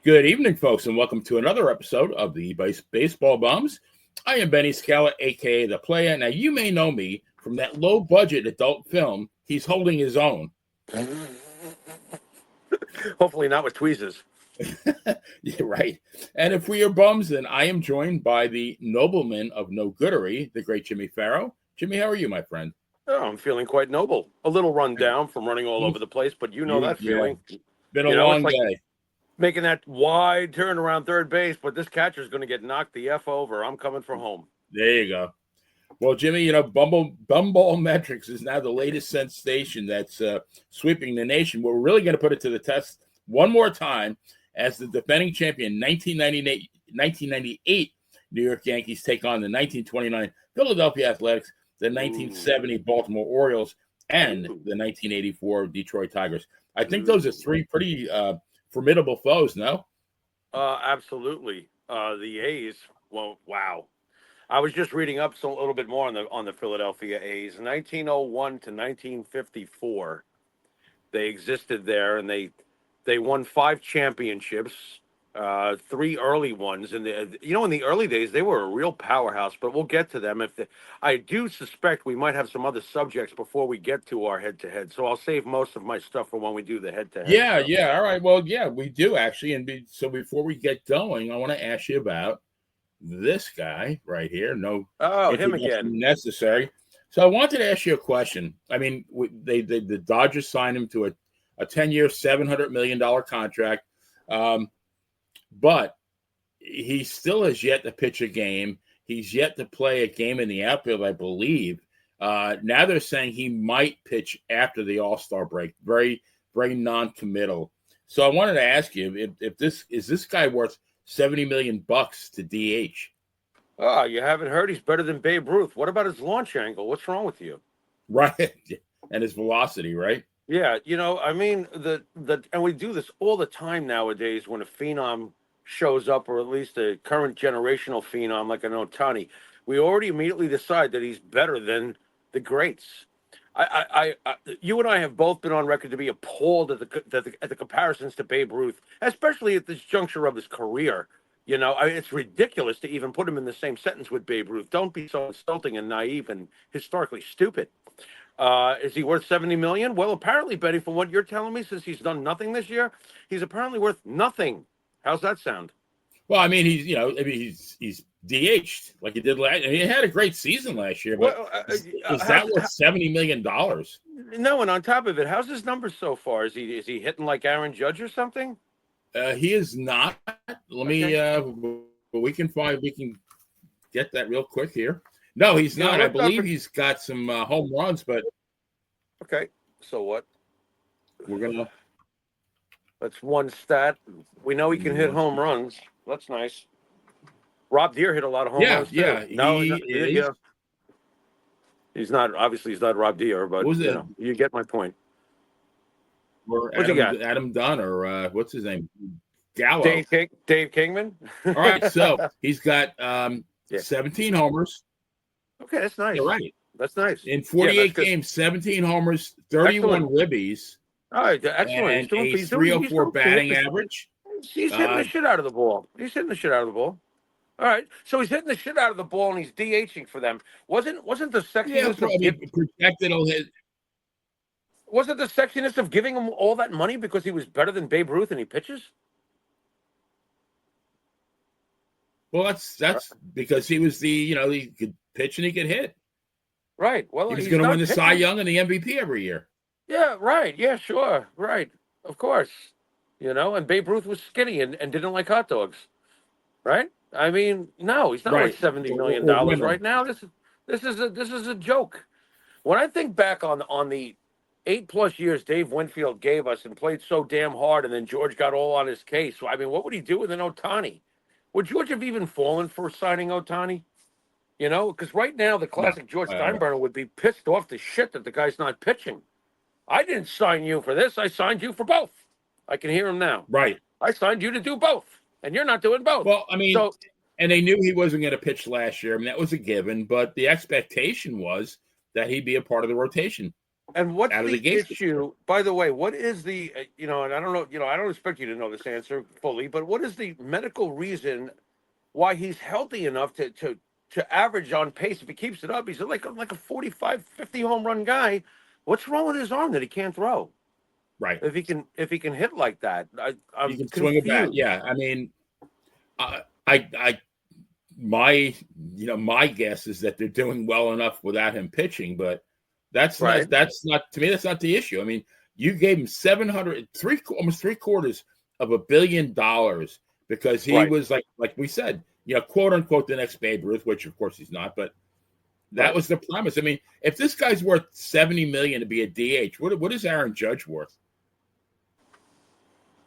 Good evening, folks, and welcome to another episode of the Baseball Bums. I am Benny Scala, a.k.a. The Player. Now, you may know me from that low-budget adult film, He's Holding His Own. Hopefully not with tweezers. Yeah, right. And if we are bums, then I am joined by the nobleman of no goodery, the great Jimmy Farrow. Jimmy, how are you, my friend? Oh, I'm feeling quite noble. A little run down from running all over the place, but you know that feeling. Been a long day. Making that wide turn around third base, but this catcher's going to get knocked the F over. I'm coming for home. There you go. Well, Jimmy, you know, Bumball Metrics is now the latest sensation that's sweeping the nation. We're really going to put it to the test one more time as the defending champion 1998 New York Yankees take on the 1929 Philadelphia Athletics, the 1970 Baltimore Orioles, and the 1984 Detroit Tigers. I think those are three pretty formidable foes, no? Absolutely. The A's, well, wow. I was just reading up a little bit more on the Philadelphia A's. 1901 to 1954, they existed there, and they won 5 championships, 3 early ones. And in the early days, they were a real powerhouse. But we'll get to them. I do suspect we might have some other subjects before we get to our head-to-head. So I'll save most of my stuff for when we do the head-to-head. Yeah. All right. Well, yeah, we do actually. And so before we get going, I want to ask you about this guy right here. No, him again. Necessary. So I wanted to ask you a question. I mean, the Dodgers signed him to a 10-year, $700 million contract. But he still has yet to pitch a game. He's yet to play a game in the outfield, I believe. Now they're saying he might pitch after the All-Star break. Very, very non-committal. So I wanted to ask you if this guy worth $70 million to DH? Oh, you haven't heard he's better than Babe Ruth. What about his launch angle? What's wrong with you? Right, and his velocity, right? Yeah, I mean and we do this all the time nowadays when a phenom shows up, or at least a current generational phenom like an Ohtani. We already immediately decide that he's better than the greats. You and I have both been on record to be appalled at the comparisons to Babe Ruth, especially at this juncture of his career. It's ridiculous to even put him in the same sentence with Babe Ruth. Don't be so insulting and naive and historically stupid. Is he worth $70 million? Well, apparently, Betty, from what you're telling me, since he's done nothing this year, he's apparently worth nothing. How's that sound? Well, I mean, he's DH'd like he did last. He had a great season last year, but is that worth $70 million? No, and on top of it, how's his numbers so far? Is he hitting like Aaron Judge or something? He is not. Let me. We can get that real quick here. No, he's not. I believe he's got some home runs, but okay. So what? We're gonna. That's one stat. We know he can hit home runs. That's nice. Rob Deere hit a lot of home runs too. Yeah. He's not. Obviously, he's not Rob Deere, but you get my point. Or Adam Dunn, or what's his name? Gallo. Dave Kingman. All right, so he's got 17 homers. Okay, that's nice. You're right. That's nice. In 48 games, 17 homers, 31 ribbies. All right, excellent. And a 304 batting average. He's hitting the shit out of the ball. All right, so he's hitting the shit out of the ball, and he's DHing for them. Wasn't the sexiness projected? Wasn't the sexiness of giving him all that money because he was better than Babe Ruth and he pitches? Well, that's because he was he could pitch and he could hit. Right. Well, he's going to win the Cy Young and the MVP every year. Yeah. Right. Yeah. Sure. Right. Of course. And Babe Ruth was skinny and didn't like hot dogs. Right. I mean, no, he's not worth $70 million right now. This is a joke. When I think back on the 8+ years Dave Winfield gave us and played so damn hard, and then George got all on his case. So, I mean, what would he do with an Ohtani? Would George have even fallen for signing Ohtani? Because right now the classic George Steinbrenner would be pissed off to shit that the guy's not pitching. I didn't sign you for this. I signed you for both. I can hear him now. Right. I signed you to do both, and you're not doing both. Well, I mean, and they knew he wasn't going to pitch last year. I mean, that was a given, but the expectation was that he'd be a part of the rotation. And what's out of the the gate. issue? By the way, what is the and I don't know, I don't expect you to know this answer fully, but what is the medical reason why he's healthy enough to average on pace? If he keeps it up, he's like a 45, 50 home run guy. What's wrong with his arm that he can't throw? Right. If he can hit like that, You I'm can swing a bat. confused. Yeah. I mean, I my my guess is that they're doing well enough without him pitching, but Right. that's not to me. That's not the issue. I mean, you gave him 700, almost three-quarters of $1 billion because he Right. was like we said, quote unquote the next Babe Ruth, which of course he's not, but that Right. was the premise. I mean, if this guy's worth 70 million to be a DH, what is Aaron Judge worth?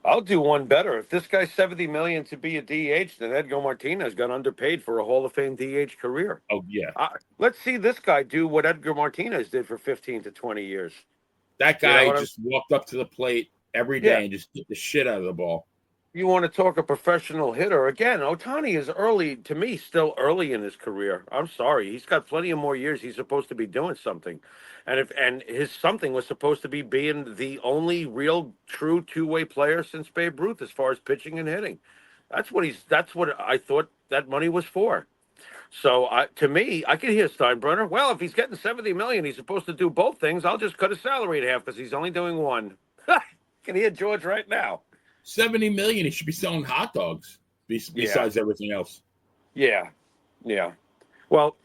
I'll do one better. If this guy's 70 million to be a DH, then Edgar Martinez got underpaid for a Hall of Fame DH career. Oh yeah, Let's see this guy do what Edgar Martinez did for 15 to 20 years. that You know guy what I'm just walked up to the plate every Yeah. day and just hit the shit out of the ball. You want to talk a professional hitter again? Otani is early to me, still early in his career. I'm sorry, he's got plenty of more years. He's supposed to be doing something, and his something was supposed to be being the only real, true two-way player since Babe Ruth as far as pitching and hitting. That's what I thought that money was for. So to me, I can hear Steinbrenner. Well, if he's getting 70 million, he's supposed to do both things. I'll just cut his salary in half because he's only doing one. Can hear George right now. 70 million, he should be selling hot dogs besides everything else. Yeah. Yeah. Well,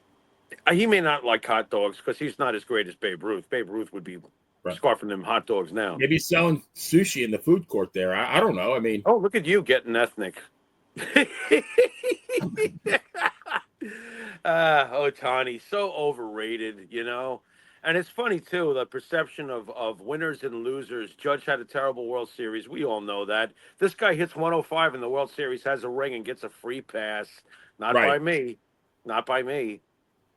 he may not like hot dogs because he's not as great as Babe Ruth. Babe Ruth would be Right. scarfing them hot dogs now. Maybe selling sushi in the food court there. I don't know. I mean, Oh, look at you getting ethnic. Otani, so overrated, And it's funny too, the perception of winners and losers. Judge had a terrible World Series. We all know that. This guy hits 105 in the World Series, has a ring, and gets a free pass. Not right. by me. Not by me.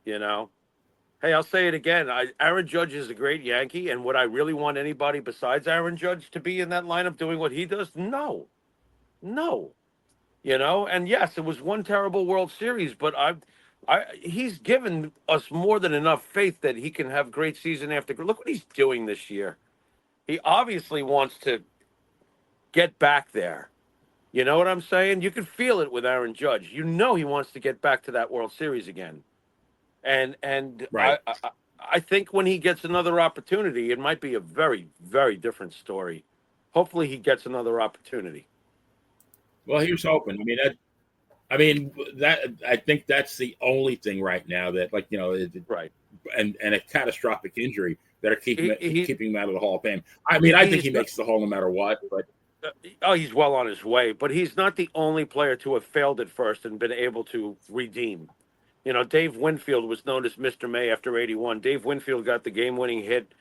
Hey, I'll say it again. Aaron Judge is a great Yankee, and would I really want anybody besides Aaron Judge to be in that lineup doing what he does? No. No. And yes, it was one terrible World Series, but he's given us more than enough faith that he can have great season after. Look what he's doing this year. He obviously wants to get back there. You know what I'm saying? You can feel it with Aaron Judge. He wants to get back to that World Series again. And Right. I think when he gets another opportunity, it might be a very, very different story. Hopefully he gets another opportunity. Well, here's hoping. I think that's the only thing right now that, Right. and a catastrophic injury that are keeping him out of the Hall of Fame. I think he not, makes the Hall no matter what. But he's well on his way, but he's not the only player to have failed at first and been able to redeem. Dave Winfield was known as Mr. May after 81. Dave Winfield got the game-winning hit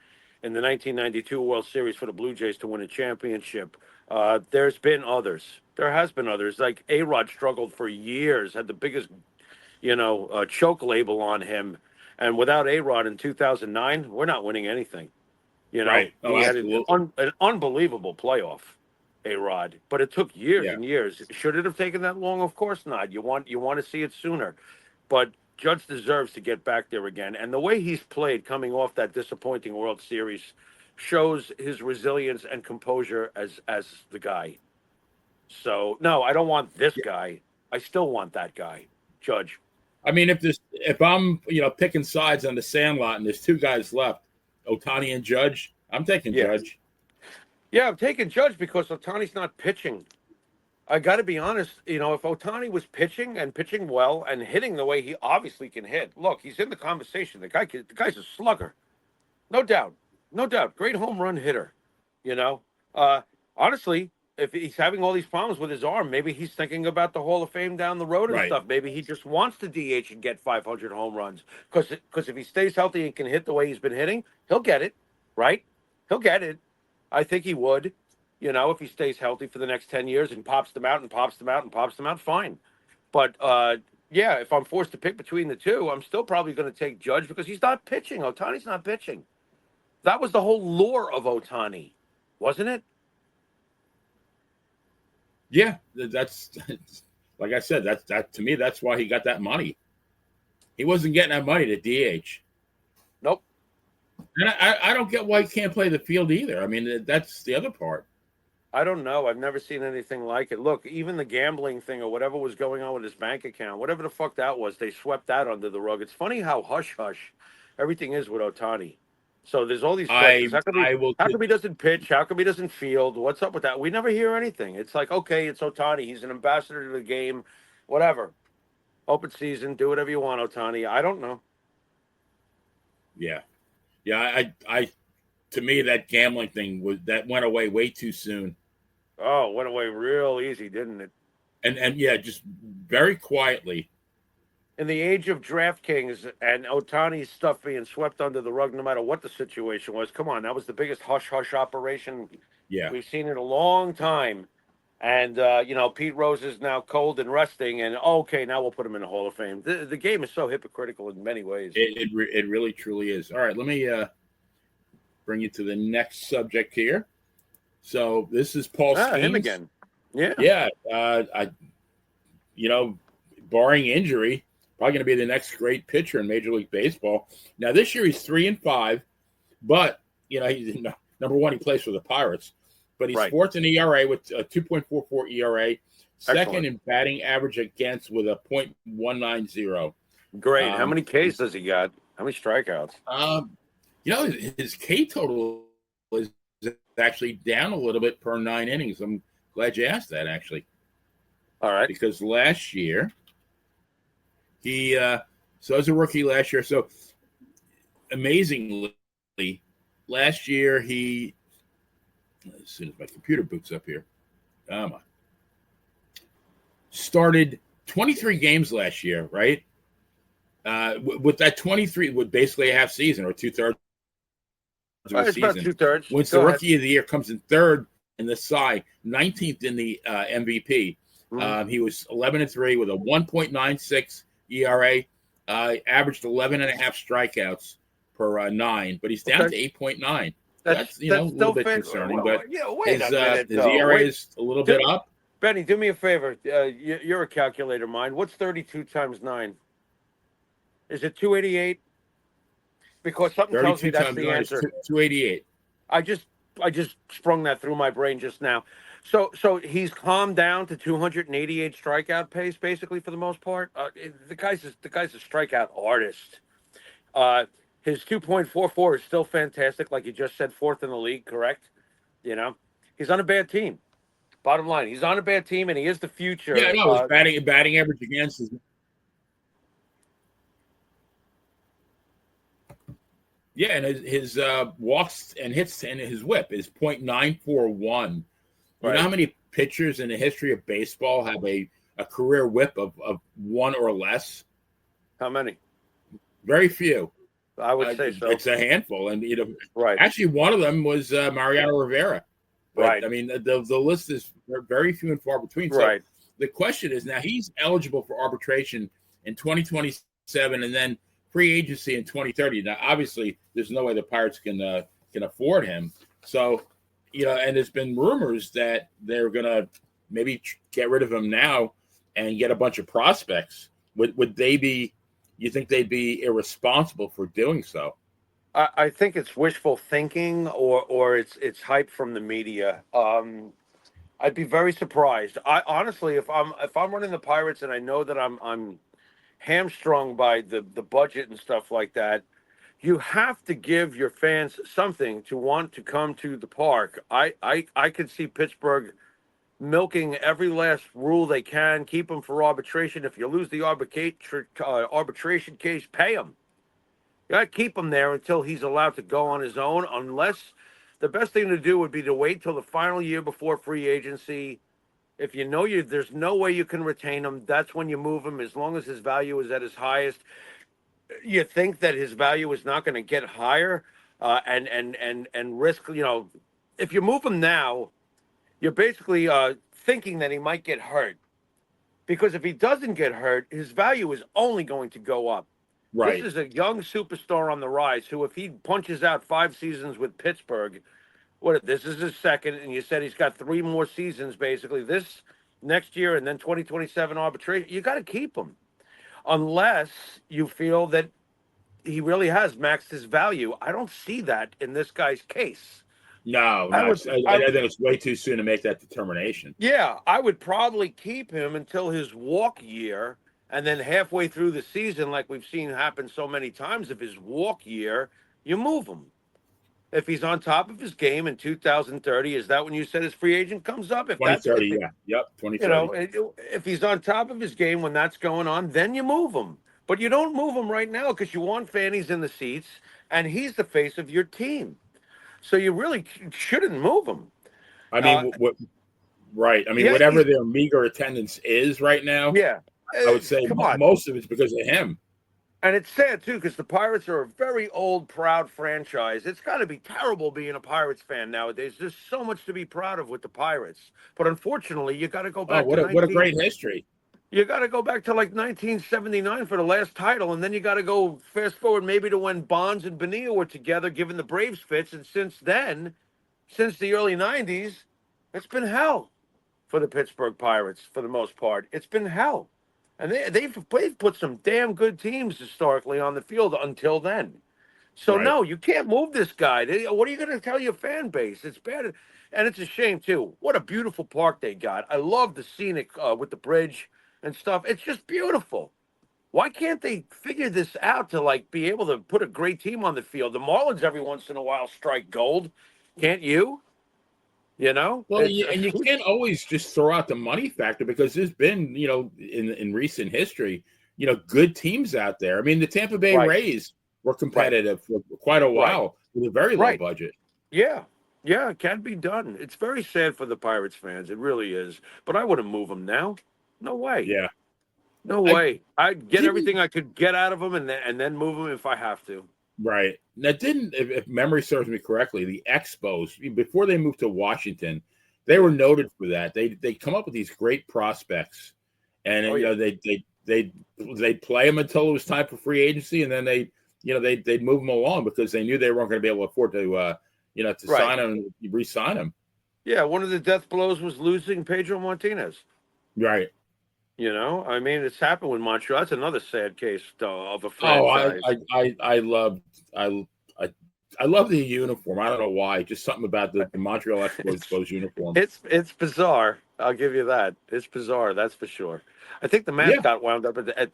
in the 1992 World Series for the Blue Jays to win a championship. There's been others. There has been others. Like A-Rod struggled for years, had the biggest, choke label on him. And without A-Rod in 2009, we're not winning anything. Right. Oh, He had absolutely. an unbelievable playoff, A-Rod. But it took years Yeah. and years. Should it have taken that long? Of course not. You want to see it sooner. But Judge deserves to get back there again. And the way he's played coming off that disappointing World Series shows his resilience and composure as the guy. So, no, I don't want this guy. I still want that guy, Judge. I mean, if I'm picking sides on the Sandlot and there's two guys left, Otani and Judge, I'm taking Judge. Yeah, I'm taking Judge because Otani's not pitching. I got to be honest, if Otani was pitching and pitching well and hitting the way he obviously can hit, look, he's in the conversation. The guy's a slugger, no doubt, no doubt. Great home run hitter, Honestly, if he's having all these problems with his arm, maybe he's thinking about the Hall of Fame down the road and Right. stuff. Maybe he just wants to DH and get 500 home runs because if he stays healthy and can hit the way he's been hitting, he'll get it, right? He'll get it. I think he would. If he stays healthy for the next 10 years and pops them out and pops them out and pops them out, fine. But, if I'm forced to pick between the two, I'm still probably going to take Judge because he's not pitching. Otani's not pitching. That was the whole lure of Otani, wasn't it? Yeah, that's like I said. That to me, that's why he got that money. He wasn't getting that money to DH. Nope. And I don't get why he can't play the field either. I mean, that's the other part. I don't know. I've never seen anything like it. Look, even the gambling thing or whatever was going on with his bank account, whatever the fuck that was, they swept that under the rug. It's funny how hush hush everything is with Otani. So there's all these questions. I will. How come he doesn't pitch? How come he doesn't field? What's up with that? We never hear anything. It's like, okay, it's Otani. He's an ambassador to the game. Whatever. Open season. Do whatever you want, Otani. I don't know. Yeah, yeah. To me, that gambling thing went away way too soon. Oh, went away real easy, didn't it? And yeah, just very quietly. In the age of DraftKings and Otani's stuff being swept under the rug, no matter what the situation was. Come on, that was the biggest hush hush operation we've seen in a long time. And Pete Rose is now cold and resting, and okay, now we'll put him in the Hall of Fame. The game is so hypocritical in many ways. It really truly is. All right, let me bring you to the next subject here. So this is Paul Skeens. Him again. Yeah. Barring injury, probably going to be the next great pitcher in Major League Baseball. Now this year he's 3-5, but he's number one. He plays for the Pirates, but he's fourth in ERA with a 2.44 ERA, second in batting average against with a .190. Great. How many Ks does he got? How many strikeouts? His K total is actually down a little bit per 9 innings. I'm glad you asked that, actually. All right. Because last year, he so as a rookie last year, so amazingly, last year he, as soon as my computer boots up here, come on, started 23 games last year, right? With that 23, with basically a half season or 2/3 of a season. About 2/3. Once the rookie of the year comes in third in the Cy, 19th in the MVP. He was 11-3 with a 1.96 ERA, averaged 11.5 strikeouts per 9, but he's down to 8.9. That's a little bit concerning, but his ERA is a little bit up. Benny, do me a favor. You're a calculator mind. What's 32 times 9? Is it 288? Because something tells me that's the answer. 288. I just sprung that through my brain just now. So he's calmed down to 288 strikeout pace, basically, for the most part. The guy's a strikeout artist. His 2.44 is still fantastic, like you just said, fourth in the league, correct? He's on a bad team. Bottom line, he's on a bad team, and he is the future. Yeah, no, his batting average against is. Yeah, and his walks and hits and his whip is .941. You know how many pitchers in the history of baseball have a career whip of 1 or less? How many? Very few. I would say so. It's a handful, and actually one of them was Mariano Rivera. But, I mean, the list is very few and far between. So the question is now he's eligible for arbitration in 2027, and then free agency in 2030. Now, obviously, there's no way the Pirates can afford him. So, and there's been rumors that they're gonna maybe get rid of him now and get a bunch of prospects. Would they be? You think they'd be irresponsible for doing so? I think it's wishful thinking, or it's hype from the media. I'd be very surprised. I honestly, if I'm running the Pirates and I know that I'm hamstrung by the budget and stuff like that, you have to give your fans something to want to come to the park. I could see Pittsburgh milking every last rule they can, keep them for arbitration. If you lose the arbitration case, pay him. You got to keep him there until he's allowed to go on his own, unless the best thing to do would be to wait till the final year before free agency. If you know there's no way you can retain him, that's when you move him, as long as his value is at his highest. You think that his value is not going to get higher and risk, if you move him now, you're basically thinking that he might get hurt. Because if he doesn't get hurt, his value is only going to go up. Right. This is a young superstar on the rise who, if he punches out 5 seasons with Pittsburgh, this is his second, and you said he's got 3 more seasons, basically, this next year and then 2027 arbitration. You got to keep him unless you feel that he really has maxed his value. I don't see that in this guy's case. No, I no. would, I think it's way too soon to make that determination. yeah, I would probably keep him until his walk year, and then halfway through the season, like we've seen happen so many times, of his walk year, you move him. If he's on top of his game in 2030, is that when you said his free agent comes up? If that's if 2030, it, yeah. Yep, you 2030. know, if he's on top of his game when that's going on, then you move him. But you don't move him right now because you want fannies in the seats, and he's the face of your team. So you really shouldn't move him. I Uh, mean, right. I mean, whatever Yankees, their meager attendance is right now, yeah. I would say Come on. most of it's because of him. And it's sad too because the Pirates are a very old, proud franchise. It's got to be terrible being a Pirates fan nowadays. There's so much to be proud of with the Pirates, but unfortunately, you got to go Oh, back to what a great history. You got to go back to like 1979 for the last title, and then you got to go fast forward maybe to when Bonds and Bonilla were together, giving the Braves fits. And since then, since the early 90s, it's been hell for the Pittsburgh Pirates for the most part. It's been hell. And they've put some damn good teams historically on the field until then. So Right. no, you can't move this guy. What are you going to tell your fan base? It's bad, and it's a shame too. What a beautiful park they got. I love the scenic with the bridge and stuff. It's just beautiful. Why can't they figure this out to like be able to put a great team on the field? The Marlins every once in a while strike gold. Can't you? You know, Well, and you can't always just throw out the money factor because there's been, in recent history, good teams out there. I mean, the Tampa Bay right, Rays were competitive for quite a right, while with a very low right. budget. Yeah, yeah, it can be done. It's very sad for the Pirates fans. It really is. But I wouldn't move them now. No way. Yeah. No I way. I'd get didn't everything I could get out of them and then move them if I have to. Right. Now, if memory serves me correctly, the Expos, before they moved to Washington, they were noted for that. They come up with these great prospects, and Oh yeah. they play them until it was time for free agency, and then they'd move them along because they knew they weren't going to be able to afford to to Right. sign them, re-sign them. Yeah, one of the death blows was losing Pedro Martinez. Right. You know, I mean, it's happened with Montreal. That's another sad case of a Oh, franchise. I love the uniform. I don't know why. Just something about the Montreal Expos uniform. It's bizarre. I'll give you that. It's bizarre. That's for sure. I think the Yeah. mascot wound up at I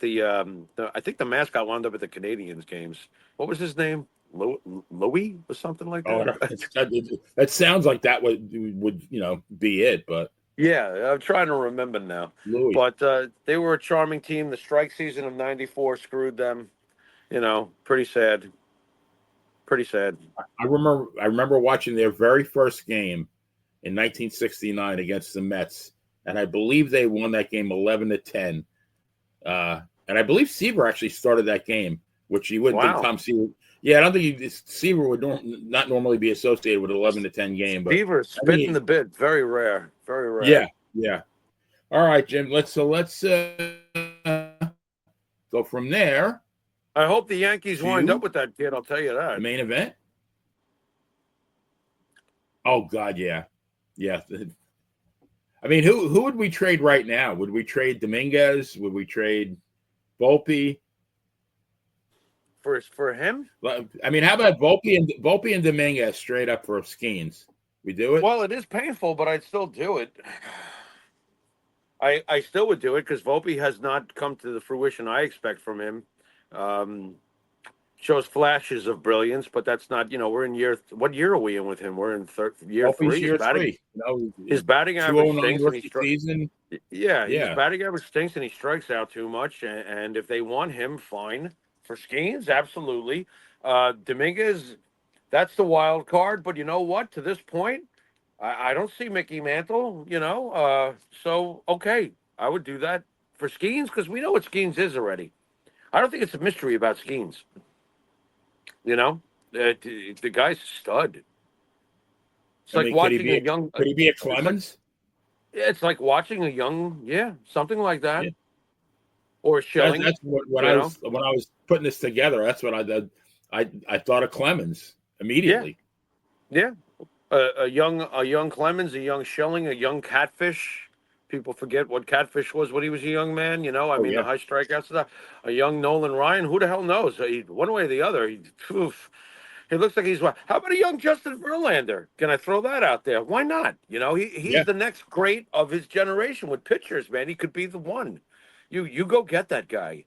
think the mascot wound up at the Canadians games. What was his name? Louis or something like Oh, that. that sounds like that would be it, but Yeah, I'm trying to remember now. Louis. But they were a charming team. The strike season of '94 screwed them. You know, pretty sad. Pretty sad. I remember watching their very first game in 1969 against the Mets, and I believe they won that game 11-10. And I believe Seaver actually started that game, which you wouldn't think Tom Seaver. Yeah, I don't think Seaver would not normally be associated with an 11-10 game. But Seaver spitting the bit, very rare, very rare. Yeah, yeah. All right, Jim. Let's go from there. I hope the Yankees wind up with that kid. I'll tell you that. The main event. Oh God, yeah, yeah. I mean, who would we trade right now? Would we trade Dominguez? Would we trade Volpe? For him? I mean, how about Volpe and Dominguez straight up for Skeens? We do it? Well, it is painful, but I'd still do it. I still would do it because Volpe has not come to the fruition I expect from him. Shows flashes of brilliance, but that's not. We're in what year are we in with him? We're in year three. Year three. His batting average stinks. Season. Yeah, his batting average stinks, and he strikes out too much. And if they want him, fine. For Skeens, absolutely. Dominguez, that's the wild card. But you know what? To this point, I don't see Mickey Mantle. So okay, I would do that for Skeens because we know what Skeens is already. I don't think it's a mystery about Skeens. The guy's a stud. It's like watching a young. Could he be a Clemens? It's like watching a young, something like that. Yeah. Or Schilling. That's when I was putting this together. That's what I did. I thought of Clemens immediately. Yeah. A young Clemens, a young Schilling, a young Catfish. People forget what Catfish was when he was a young man. I Oh mean, the yeah, high strikeouts stuff. A young Nolan Ryan. Who the hell knows? One way or the other. He looks like he's what? How about a young Justin Verlander? Can I throw that out there? Why not? He's yeah, the next great of his generation with pitchers, man. He could be the one. You go get that guy.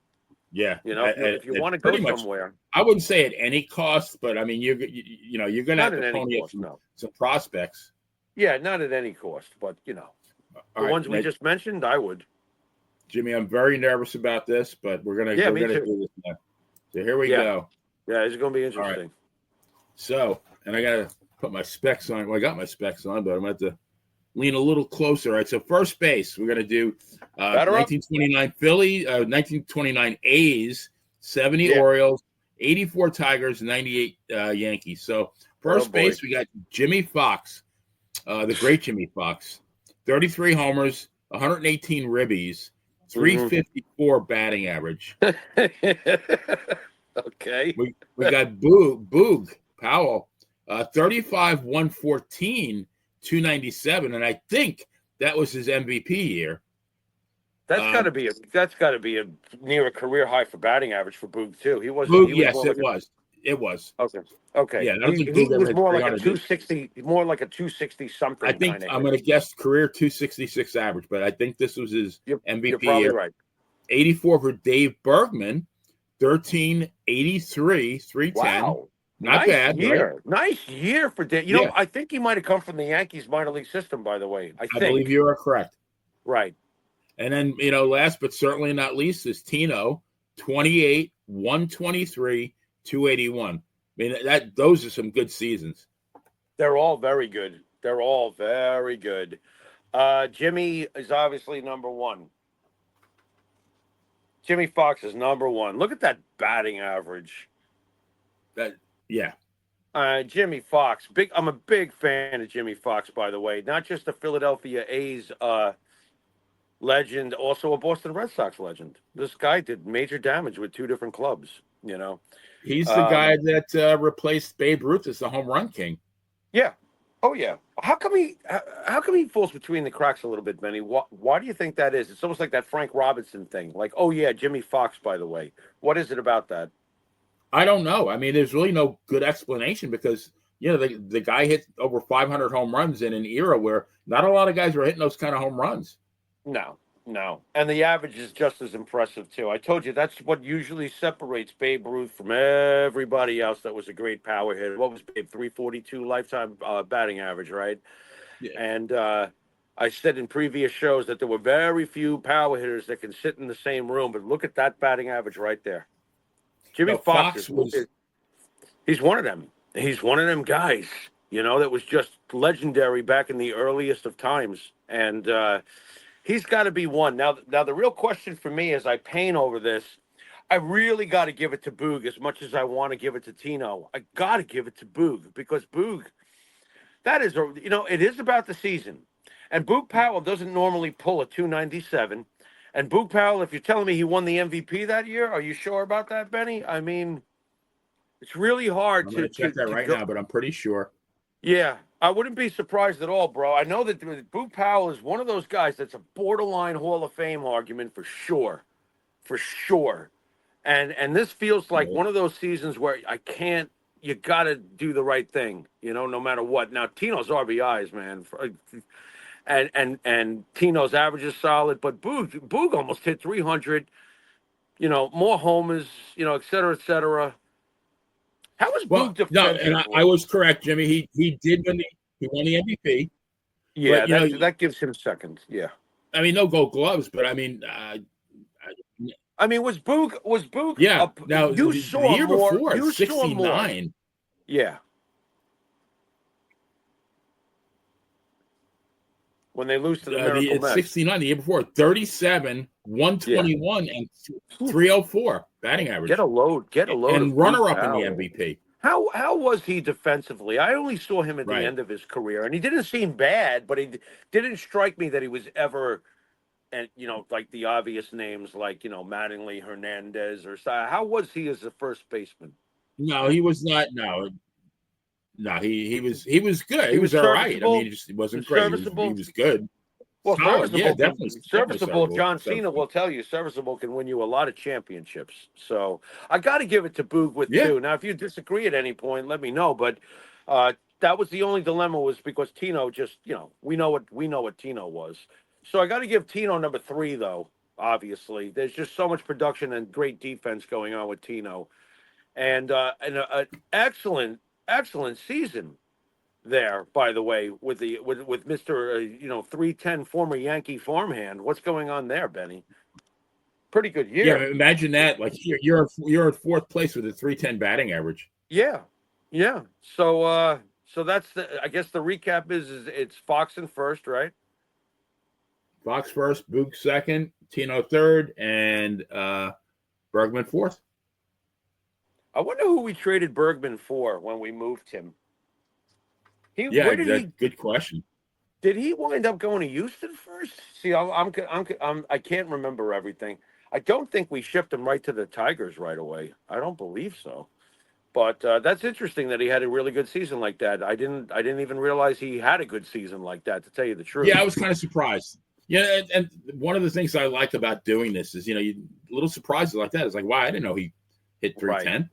yeah. If you want to go Pretty much. somewhere. I wouldn't say at any cost, but I mean, you're going to Not have at to any pony up cost, no. some prospects. Yeah, not at any cost, but the All ones right, we now, just mentioned, I would. Jimmy, I'm very nervous about this, but we're gonna Yeah, we're me gonna too. do this now. So here we Yeah. go. Yeah, it's going to be All right. interesting. So, and I gotta put my specs on. Well, I got my specs on, but I'm gonna have to lean a little closer. All right. So first base, we're gonna do Batter up? 1929 Philly, 1929 A's, 70 Yeah. Orioles, 84 Tigers, 98 Yankees. So first boy. base, we got Jimmy Fox, the great Jimmy Fox, 33 homers, 118 ribbies, 354 batting average. Okay. We got Boog Powell, 35, 114, 297, and I think that was his MVP year. That's got to be a near a career high for batting average for Boog too. He was. Boog, He was yes, more it like was. It was. Okay. Yeah, I don't He, think he Boog ever was hit more like a 300. 260, more like a 260 something. I think I'm going to guess career 266 average, but I think this was his MVP You're probably year. right. 84 for Dave Bergman, 1383, 310. Wow. Not Nice bad. year. Right? Nice year for Dave. Yeah. I think he might have come from the Yankees minor league system, by the way. I believe you are correct. Right. And then, last but certainly not least is Tino, 28, 123, 281. I mean, those are some good seasons. They're all very good. They're all very good. Jimmy is obviously number one. Jimmy Fox is number one. Look at that batting average. Yeah. Jimmy Fox. I'm a big fan of Jimmy Fox, by the way. Not just a Philadelphia A's legend, also a Boston Red Sox legend. This guy did major damage with two different clubs, He's the guy that replaced Babe Ruth as the home run king. Yeah. Oh, yeah. How come he falls between the cracks a little bit, Benny? Why do you think that is? It's almost like that Frank Robinson thing. Like, oh, yeah, Jimmy Fox, by the way. What is it about that? I don't know. I mean, there's really no good explanation because, the guy hit over 500 home runs in an era where not a lot of guys were hitting those kind of home runs. No. And the average is just as impressive, too. I told you that's what usually separates Babe Ruth from everybody else that was a great power hitter. What was Babe? 342 lifetime batting average, right? Yeah. And I said in previous shows that there were very few power hitters that can sit in the same room, but look at that batting average right there. Jimmy Fox he's one of them. He's one of them guys, that was just legendary back in the earliest of times. And he's got to be one. Now, the real question for me as I paint over this, I really got to give it to Boog as much as I want to give it to Tino. I got to give it to Boog because Boog, that is, it is about the season. And Boog Powell doesn't normally pull a 297. And Boog Powell, if you're telling me he won the MVP that year, are you sure about that, Benny? I mean, it's really hard to check that right now, but I'm pretty sure. Yeah, I wouldn't be surprised at all, bro. I know that Boog Powell is one of those guys that's a borderline Hall of Fame argument for sure. And this feels like one of those seasons where you got to do the right thing, no matter what. Now, Tino's RBIs, man. And Tino's average is solid, but Boog almost hit 300, more homers, et cetera, et cetera. How was Boog defensively? No, and I was correct, Jimmy. He did win he won the MVP. Yeah, that gives him second. Yeah. I mean, no Gold Gloves, but I mean, was Boog? Yeah. Now you the saw year more. before, You 69. saw more. Yeah. When they lose to the Miracle Mets. 69 the year before, 37, 121, and 304 batting average. Get a load. And runner-up in the MVP. How was he defensively? I only saw him at the end of his career, and he didn't seem bad, but he didn't strike me that he was ever, and like the obvious names like Mattingly, Hernandez, or how was he as a first baseman? No, he was not. No, he was good. He was all right. I mean, he wasn't great. He was good. Well, Solid. Yeah, serviceable can definitely, definitely serviceable. John Cena serviceable. will tell you serviceable can win you a lot of championships. So I got to give it to Boog with Yeah. two. Now, if you disagree at any point, let me know. But that was the only dilemma was because Tino just we know what Tino was. So I got to give Tino number three though. Obviously, there's just so much production and great defense going on with Tino, and an excellent season there, by the way, with Mister 310 former Yankee farmhand. What's going on there, Benny? Pretty good Yeah. year. Imagine that. Like you're in fourth place with a 310 batting average. Yeah, yeah. So that's I guess the recap is it's Fox in first, right? Fox first, Boog second, Tino third, and Bergman fourth. I wonder who we traded Bergman for when we moved him. Yeah, Where did he good question. did he wind up going to Houston first? See, I can't remember everything. I don't think we shipped him right to the Tigers right away. I don't believe so. But that's interesting that he had a really good season like that. I didn't even realize he had a good season like that. To tell you the truth. Yeah, I was kind of surprised. Yeah, and one of the things I like about doing this is, little surprises like that. It's like, wow, I didn't know he hit Right. 310.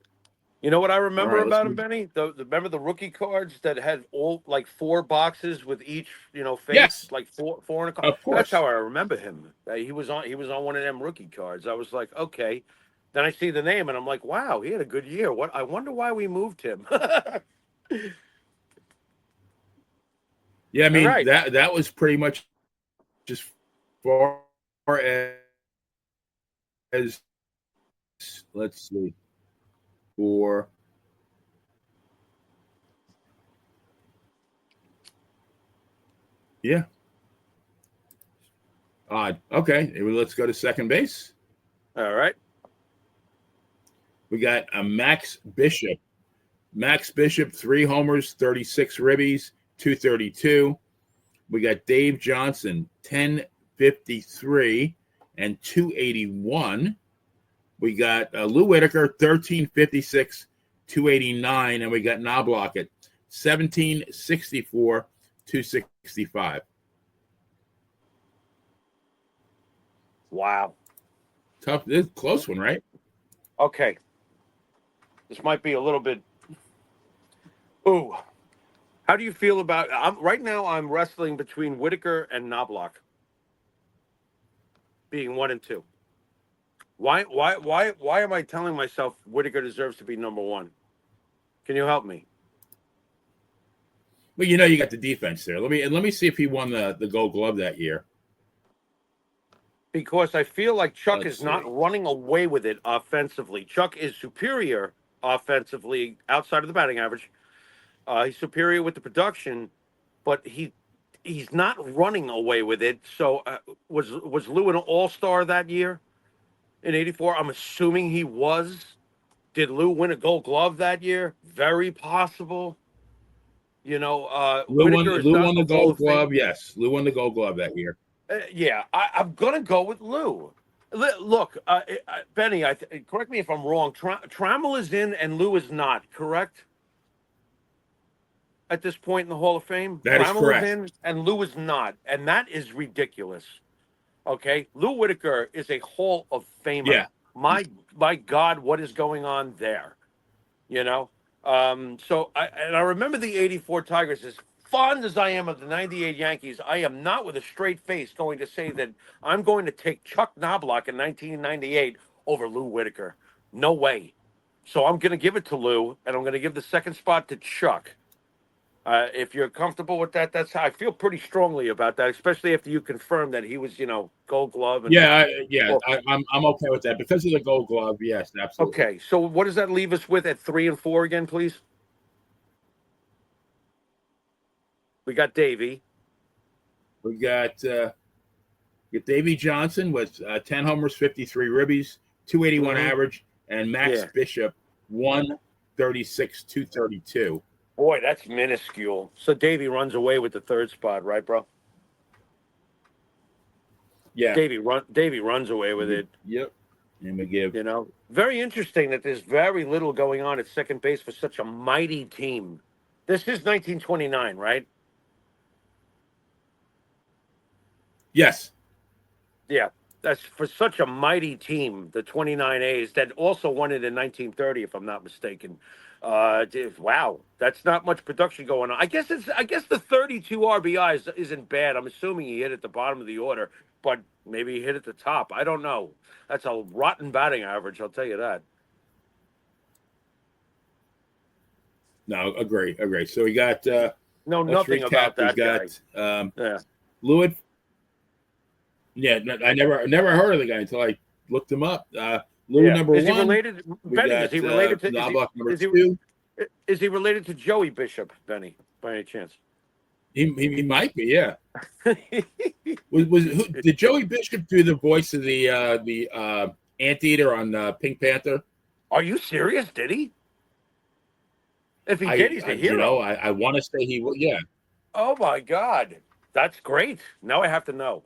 You know what I All remember right, let's about him, move. Benny? Remember the rookie cards that had all like four boxes with each, face, Yes, like four in a card. of That's how course. I remember him. He was on one of them rookie cards. I was like, okay. Then I see the name and I'm like, wow, he had a good year. What? I wonder why we moved him. Yeah, I All mean right. that was pretty much just far as let's see for yeah. Odd. Okay, let's go to second base. All right. We got a Max Bishop. Max Bishop, 3 homers, 36 ribbies, 232. We got Dave Johnson, 1053 and 281. We got Lou Whitaker, 1356, 289. And we got Knobloch at 1764, 265. Wow. Tough. This is a close one, right? Okay. This might be a little bit. Ooh. How do you feel about? Right now, I'm wrestling between Whitaker and Knobloch, being 1 and 2. Why am I telling myself Whitaker deserves to be number one? Can you help me? Well, you got the defense there. Let me see if he won the Gold Glove that year. Because I feel like Chuck Let's is not see. running away with it offensively. Chuck is superior offensively outside of the batting average. He's superior with the production, but he's not running away with it. So was Lou an all-star that year in '84? I'm assuming he was. Did Lou win a Gold Glove that year? Very possible. Whitaker is Lou not won in the the Hall Gold of Fame. Glove. Yes, Lou won the Gold Glove that year. Yeah, I'm gonna go with Lou. Look, Benny, correct me if I'm wrong. Trammell is in and Lou is not. Correct? At this point in the Hall of Fame, That is Trammell is correct. in and Lou is not, and that is ridiculous. Okay, Lou Whitaker is a Hall of Famer. Yeah. My God, what is going on there? You know. I remember the '84 Tigers. As fond as I am of the '98 Yankees, I am not with a straight face going to say that I'm going to take Chuck Knobloch in 1998 over Lou Whitaker. No way. So I'm going to give it to Lou, and I'm going to give the second spot to Chuck. If you're comfortable with that, that's how I feel pretty strongly about that, especially after you confirm that he was, Gold Glove and. Well, I'm okay with that because of the Gold Glove. Yes, absolutely. okay, so what does that leave us with at 3 and 4 again, please? We got Davey. We got Davey Johnson with 10 homers, 53 ribbies, 281 Mm-hmm. average, and Max Yeah. Bishop 136, 232. Boy, that's minuscule. So Davey runs away with the third spot, right, bro? Yeah. Davey runs away with it. Yep. And we give. Very interesting that there's very little going on at second base for such a mighty team. This is 1929, right? Yes. Yeah, that's for such a mighty team, the 29A's that also won it in 1930, if I'm not mistaken. Wow, that's not much production going on. I guess the 32 RBIs isn't bad. I'm assuming he hit at the bottom of the order, but maybe he hit at the top. I don't know. That's a rotten batting average, I'll tell you that. No, agree. So we got Know let's nothing recap. about We've that guy. got Yeah. Lewis. Yeah, I never heard of the guy until I looked him up. Lou Yeah. number Is he one. related, We Benny? Is got he related to? Knobloch number Is he? two. Is he related to Joey Bishop, Benny, by any chance? He might be, yeah. Did Joey Bishop do the voice of the anteater on Pink Panther? Are you serious? Did he? If he did, he's a hero. I want to say he will. Yeah. Oh my God, that's great. Now I have to know.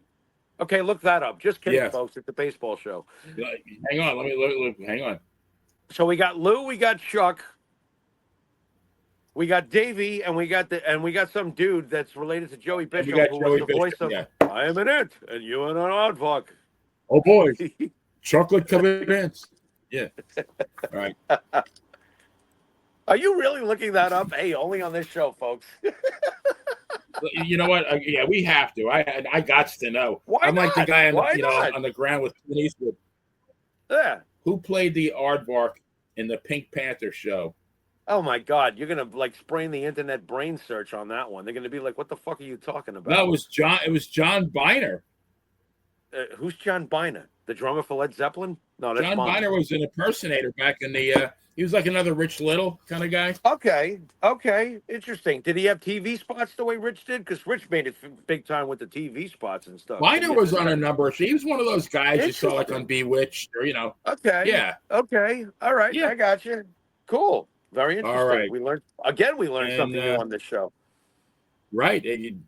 Okay, look that up. Just kidding, Yeah. folks. It's a baseball show. Hang on. Let me look. Hang on. So we got Lou, we got Chuck, we got Davey, and we got some dude that's related to Joey Bishop, who was the voice of "I Am an It" and "You and an Odd Fuck." Oh boy, chocolate covered ants. Yeah. All right. Are you really looking that up? Hey, only on this show, folks. You know what? Yeah, we have to. I got to know. Why I'm like the not? guy Why not? on the ground with Clint Eastwood. Yeah. Who played the aardvark in the Pink Panther show? Oh my God, you're gonna like sprain the internet brain search on that one. They're gonna be like, "What the fuck are you talking about?" No, it was John. It was John Biner. Who's John Biner? The drummer for Led Zeppelin? No, that's John Mom. Biner was an impersonator back in the. He was like another Rich Little kind of guy. Okay, interesting. Did he have TV spots the way Rich did? Because Rich made it big time with the TV spots and stuff. Biner was on a number. He was one of those guys you saw like on Bewitched or Okay. Yeah. Okay. All right. Yeah. I got you. Cool. Very interesting. All right. We learned something new on this show. Right. And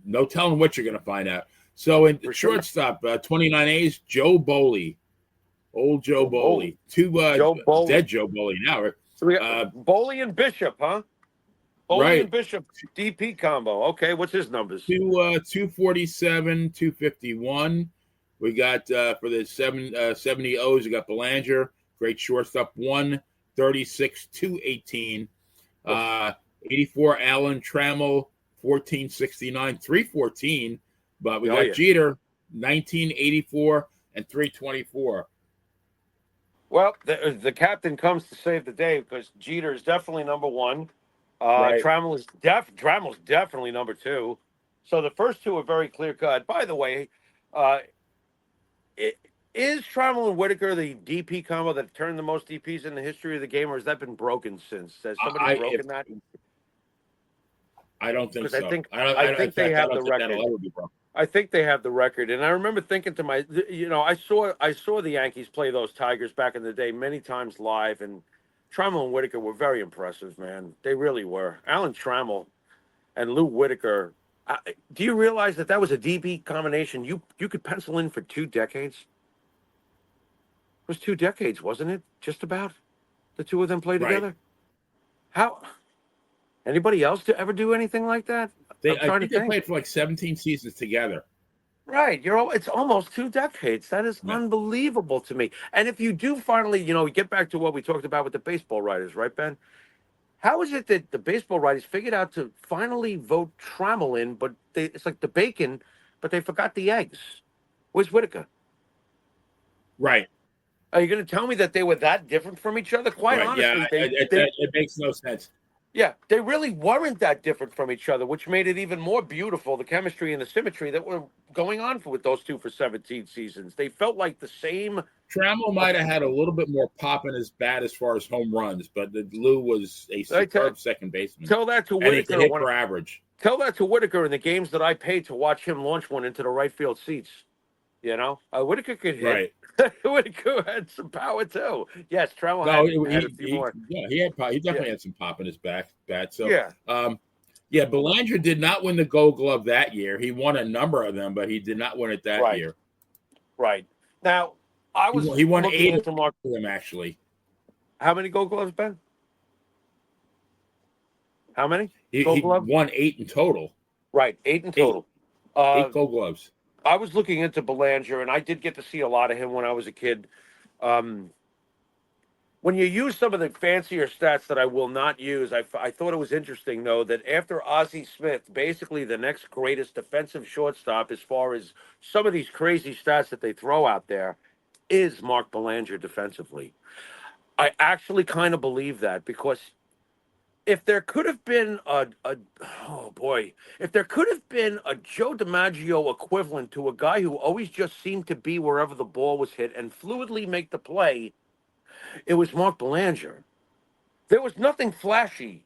no telling what you're going to find out. So in shortstop, 29A's, Joe Boley. Old Joe Boley. Dead Joe Boley now. So we got Boley and Bishop, huh? Boley and Bishop DP combo. Okay, what's his numbers? 247, 251. We got for the 70 O's, we got Belanger, great shortstop, 136, 218. 84 Allen Trammell, 1469, 314. But we got Jeter, 1984 and 324. Well, the captain comes to save the day because Jeter is definitely number one. Trammell's definitely number two. So the first two are very clear cut. By the way, is Trammell and Whitaker the DP combo that turned the most DPs in the history of the game, or has that been broken since? Has somebody broken that? I don't think so. I think they have the record. I think they have the record, and I remember thinking to I saw the Yankees play those Tigers back in the day many times live, and Trammell and Whitaker were very impressive, man. They really were. Alan Trammell and Lou Whitaker. Do you realize that was a DB combination you could pencil in for 2 decades? It was 2 decades, wasn't it? Just about. The two of them played together. How? Anybody else to ever do anything like that? I think they played for like 17 seasons together. Right. It's almost 2 decades. That is unbelievable to me. And if you do finally, get back to what we talked about with the baseball writers, right, Ben? How is it that the baseball writers figured out to finally vote Trammell in, but it's like the bacon, but they forgot the eggs? Where's Whitaker? Right. Are you going to tell me that they were that different from each other? Quite honestly, it makes no sense. Yeah, they really weren't that different from each other, which made it even more beautiful, the chemistry and the symmetry that were going on with those two for 17 seasons. They felt like the same. Trammell might have had a little bit more pop in his bat as far as home runs, but Lou was a superb second baseman. Tell that to Whitaker. And he could hit for average. Tell that to Whitaker in the games that I paid to watch him launch one into the right field seats. Whitaker could hit. Right. Whitaker had some power too. Yes, Trammell had a few more. Yeah, he definitely had some pop in his bat. So Belanger did not win the Gold Glove that year. He won a number of them, but he did not win it that year. Right. Now he won 8 of them actually. How many Gold Gloves, Ben? How many? He won 8 in total. Right, 8 in total. 8 Gold Gloves. I was looking into Belanger, and I did get to see a lot of him when I was a kid. Um, when you use some of the fancier stats that I will not use, I thought it was interesting, though, that after Ozzie Smith, basically the next greatest defensive shortstop, as far as some of these crazy stats that they throw out there, is Mark Belanger defensively. I actually kind of believe that because if there could have been a oh boy, if there could have been a Joe DiMaggio equivalent to a guy who always just seemed to be wherever the ball was hit and fluidly make the play, it was Mark Belanger. There was nothing flashy,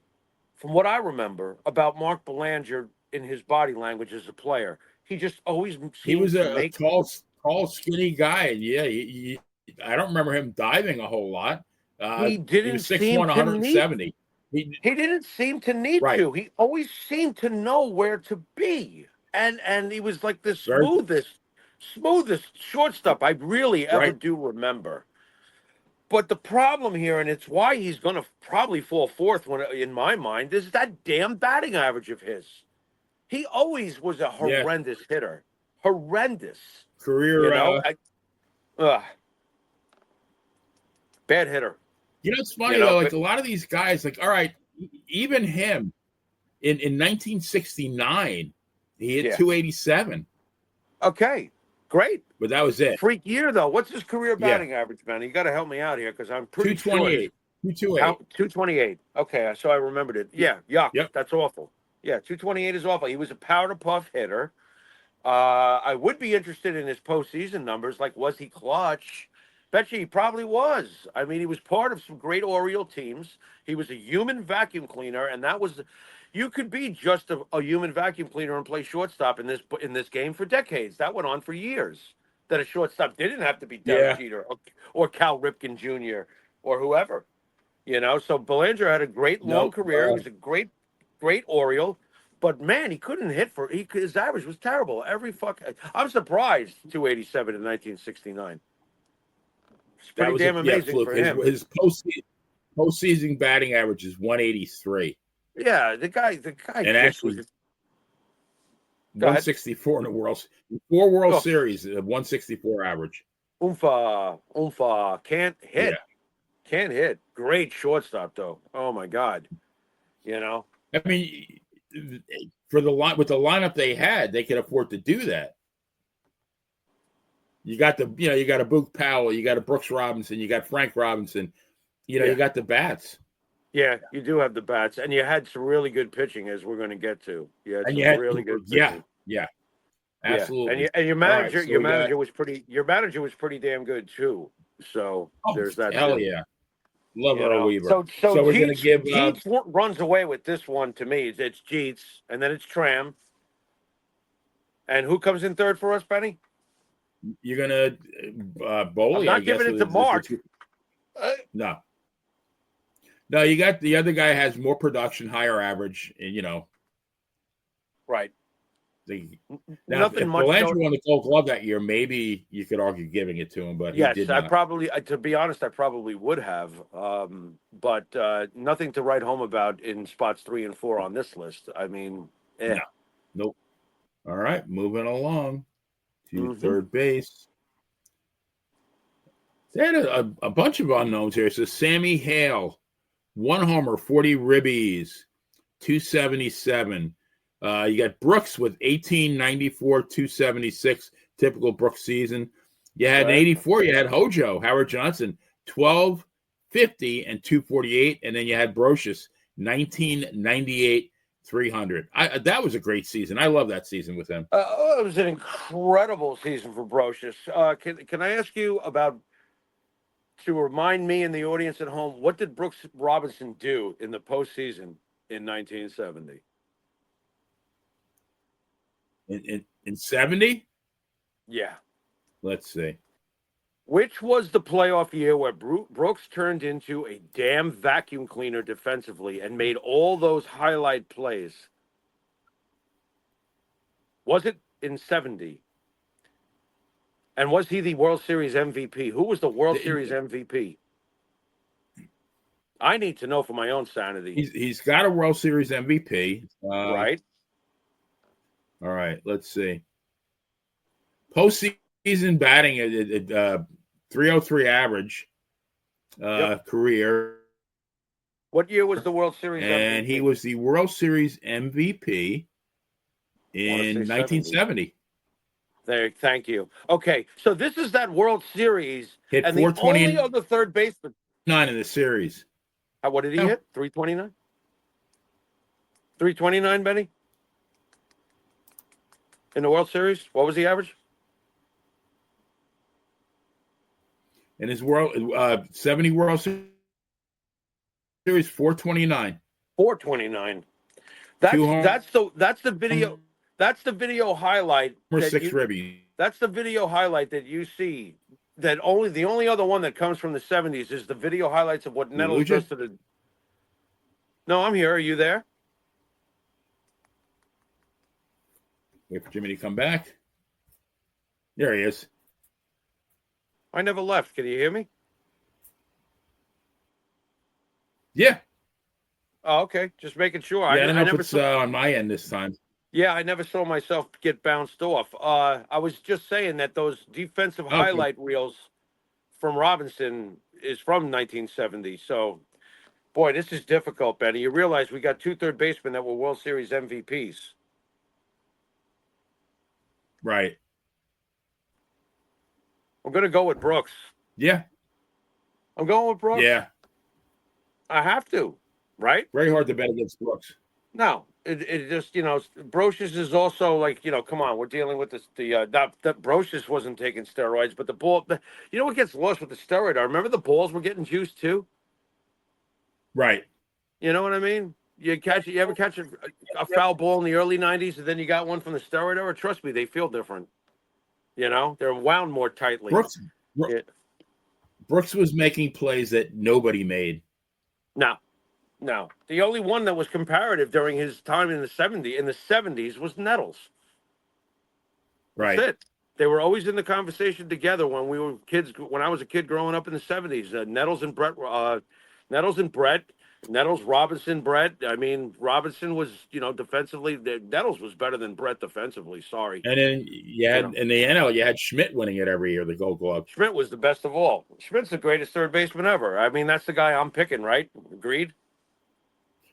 from what I remember, about Mark Belanger in his body language as a player. He just always He seemed was to a make. tall, skinny guy. And yeah, I don't remember him diving a whole lot. He He didn't was seem 6'1", to need. 170. He didn't seem to need Right. to. He always seemed to know where to be, and he was like the Very smoothest shortstop I really ever right. do remember. But the problem here, and it's why he's going to probably fall fourth when, in my mind, is that damn batting average of his. He always was a Yeah. horrendous hitter, horrendous. You Career. know, ugh, bad hitter. It's You funny know, though. Like but a lot of these guys, like all right, even him in 1969, he hit yeah, 287, okay, great. but that was it. Freak year though. What's his career Yeah, batting average, man? You got to help me out here because I'm pretty sure it's 228, 228. how 228. Okay, so I remembered it. Yeah, yuck. Yep. That's awful. Yeah, 228 is awful. He was a powder puff hitter. I would be interested in his postseason numbers. Like, was he clutch? Bet you he probably was. I mean, he was part of some great Oriole teams. He was a human vacuum cleaner, and that was. You could be just a human vacuum cleaner and play shortstop in this game for decades. That went on for years. That a shortstop didn't have to be Derek Yeah. Jeter or Cal Ripken Jr. or whoever. So Belanger had a great long Nope. career. He was a great Oriole. But man, he couldn't hit his average was terrible. I'm surprised 287 in 1969. It's That pretty was a damn yeah amazing fluke. for His him. his postseason batting average is 183 Yeah, the guy and just was. actually Go ahead. 164 in the World Oh, Series, 164 average. oomfa, Yeah. can't hit. Great shortstop though. Oh my God, I mean, for the line with the lineup they had, they could afford to do that. You got you got a Boog Powell, you got a Brooks Robinson, you got Frank Robinson. Yeah, You got the bats, yeah. You do have the bats, and you had some really good pitching, as we're going to get to. You had and you some had really good yeah, pitching. yeah, Yeah, and absolutely. your All right, manager, so we got your manager was pretty damn good too. So there's that hell too. yeah, love Earl Weaver. So So we're gonna give Jeets runs away with this one to me. It's Jeets, and then it's Tram, and who comes in third for us, Benny? you're gonna I'm Boley, I not guess. giving it to Mark. No, no, you got the other guy has more production, higher average, and Right. now Nothing if much. Belanger won the Gold Glove that year, maybe you could argue giving it to him, but he Yes, did I not. probably, to be honest, I probably would have, but nothing to write home about in spots 3 and 4 on this list. I mean, No, nope. All right, moving along to Mm-hmm. third base. They had a bunch of unknowns here. So Sammy Hale, 1 homer, 40 ribbies, 277. You got Brooks with 1894, 276, typical Brooks season. You had in Okay. 84, you had Hojo, Howard Johnson, 1250 and 248. And then you had Brocious, 1998, 300. That was a great season. I love that season with him. It was an incredible season for Brocious. Can I ask you to remind me and the audience at home, what did Brooks Robinson do in the postseason in 1970? In 70? Yeah. Let's see. Which was the playoff year where Brooks turned into a damn vacuum cleaner defensively and made all those highlight plays? Was it in 70? And was he the World Series MVP? Who was the World Series MVP? I need to know for my own sanity. He's got a World Series MVP. Right? All right, let's see. postseason batting at 303 average career. What year was the World Series And MVP? he was the World Series MVP in 1970. There, thank you. Okay, so this is that World Series, Hit and the only 429 other third baseman. in the series. What did he hit? 329. 329, Benny. In the World Series, what was the average? In his 70 World Series, 429. 429. That's the video. That's the video highlight. That's the video highlight that you see. That the only other one that comes from the 70s is the video highlights of what Nettles does to the. No, I'm here. Are you there? Wait for Jimmy to come back. There he is. I never left. Can you hear me? Yeah. Oh, okay. Just making sure. Yeah, I don't know if it's on my end this time. Yeah, I never saw myself get bounced off. I was just saying that those defensive highlight reels from Robinson is from 1970. So, boy, this is difficult, Benny. You realize we got 2 third basemen that were World Series MVPs. Right. I'm going to go with Brooks. Yeah. I'm going with Brooks. Yeah. I have to, right? Very hard to bet against Brooks. No, it just, Brocious is also like, come on, we're dealing with this. Not that Brocious wasn't taking steroids, but the ball, you know what gets lost with the steroid? I remember the balls were getting juiced too. Right. You know what I mean? You ever catch a foul ball in the early 90s and then you got one from the steroid era? Trust me, they feel different. They're wound more tightly. Brooks was making plays that nobody made. No. The only one that was comparative during his time in the 70s was Nettles. Right. That's it. They were always in the conversation together when we were kids. When I was a kid growing up in the 70s, Nettles and Brett, Nettles, Robinson, Brett. I mean, Robinson was, defensively. Nettles was better than Brett defensively. Sorry. And then in the NL, you had Schmidt winning it every year, the Gold Glove. Schmidt was the best of all. Schmidt's the greatest third baseman ever. I mean, that's the guy I'm picking, right? Agreed.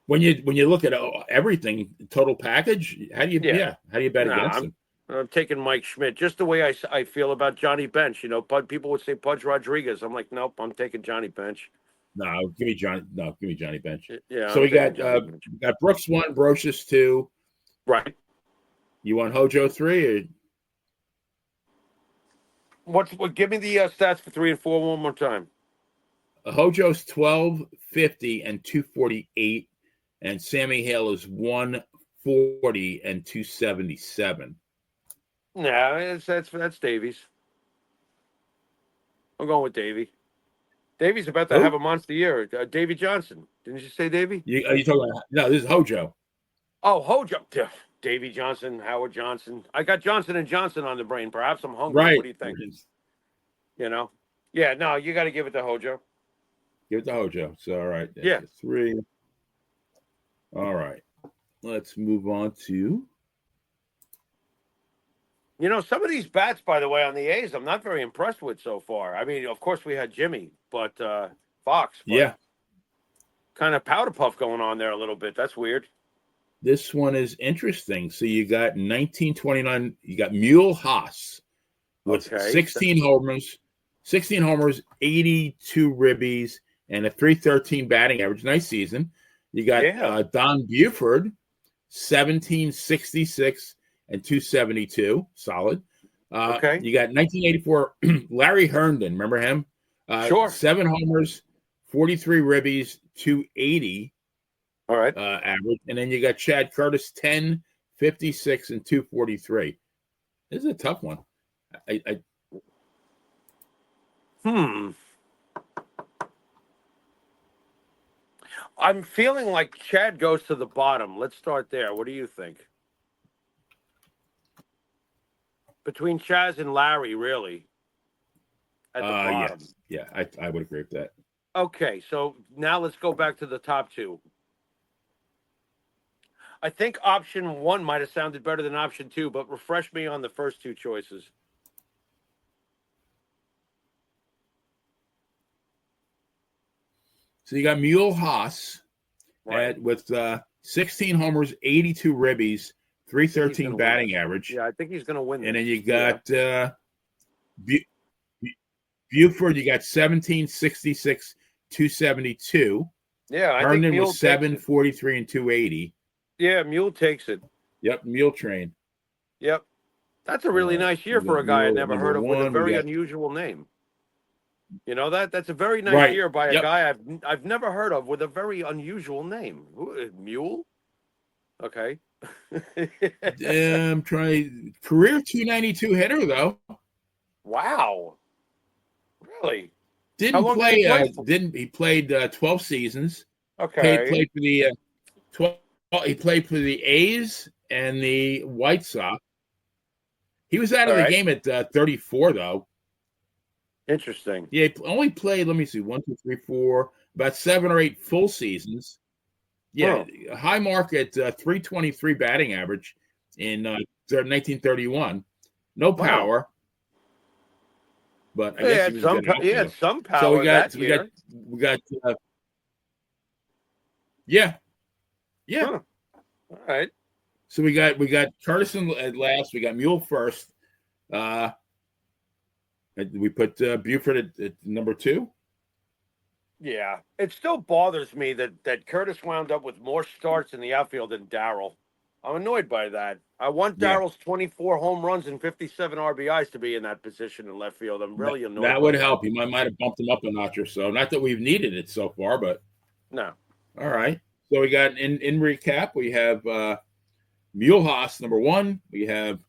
When you look at everything, total package, how do you bet against him? I'm taking Mike Schmidt just the way I feel about Johnny Bench. People would say Pudge Rodriguez. I'm like, nope, I'm taking Johnny Bench. No, give me Johnny Bench. Yeah. So we got Brooks 1, Brocious 2. Right. You want Hojo 3 or what? Give me the stats for 3 and 4 one more time. Hojo's 1250 and 248, and Sammy Hale is 140 and 277. Yeah, that's Davies. I'm going with Davey. Davey's about to have a monster year. Davey Johnson. Didn't you say Davey? Are you talking about? No, this is Hojo. Oh, Hojo. Davey Johnson, Howard Johnson. I got Johnson and Johnson on the brain. Perhaps I'm hungry. Right. What do you think? Yeah, no, you got to give it to Hojo. Give it to Hojo. So, all right. Yeah. 3. All right. Let's move on to. Some of these bats, by the way, on the A's, I'm not very impressed with so far. I mean, of course, we had Jimmy, but Fox. But yeah. Kind of powder puff going on there a little bit. That's weird. This one is interesting. So you got 1929. You got Mule Haas with 16 homers, 82 ribbies, and a 313 batting average. Nice season. You got Don Buford, 1766 and 272. Solid. You got 1984 Larry Herndon. Remember him? Sure. 7 homers, 43 ribbies, 280. All right. Average. And then you got Chad Curtis, 10, 56, and 243. This is a tough one. I'm feeling like Chad goes to the bottom. Let's start there. What do you think? Between Chaz and Larry, really. At the bottom. Yes. Yeah, I would agree with that. Okay, so now let's go back to the top 2. I think option 1 might have sounded better than option 2, but refresh me on the first 2 choices. So you got Mule Haas with 16 homers, 82 ribbies, 313 batting average. Yeah, I think he's going to win. And then you got Buford. You got 17, 66, 272. Yeah, I Herndon think Mule was 7, 43, and 280. Yeah, Mule takes it. Yep, Mule Train. Yep. That's a really nice year for a guy I never heard of with a very unusual name. You know that's a very nice year by a guy I've never heard of with a very unusual name. Mule? Okay. I'm trying career 292 hitter though. Wow. Really? Didn't play he played 12 seasons. Okay. Played for the 12 he played for the A's and the White Sox. He was out of the game at 34 though. Interesting. Yeah, he only played, let me see, 1, 2, 3, 4, about 7 or 8 full seasons. Yeah, high mark at 323 batting average in 1931. No power. But I guess he was some power. So we got yeah. Huh. All right. So we got Curtison at last. We got Mule first. We put Buford at number 2. Yeah, it still bothers me that Curtis wound up with more starts in the outfield than Darryl. I'm annoyed by that. I want Darryl's 24 home runs and 57 RBIs to be in that position in left field. I'm really annoyed. That would help. You might have bumped him up a notch or so. Not that we've needed it so far, but no. All right. So we got in recap, we have Mule Haas number 1. We have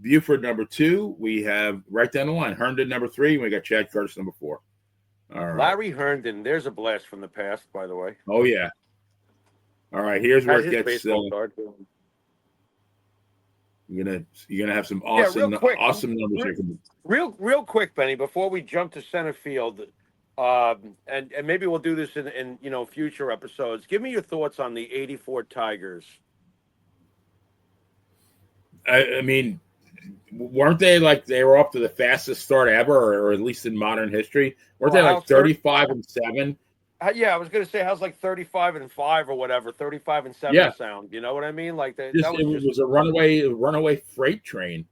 Buford number 2. We have right down the line Herndon number 3. And we got Chad Curtis number 4. All right. Larry Herndon. There's a blast from the past, by the way. Oh yeah. All right. Here's where it gets. You're gonna have some awesome awesome numbers here. Real quick, Benny. Before we jump to center field, and maybe we'll do this in future episodes. Give me your thoughts on the '84 Tigers. I mean, weren't they they were up to the fastest start ever, or at least in modern history? Weren't they 35-7? Yeah, I was going to say how's 35-5 or whatever, 35-7 sound. You know what I mean? It was a runaway freight train.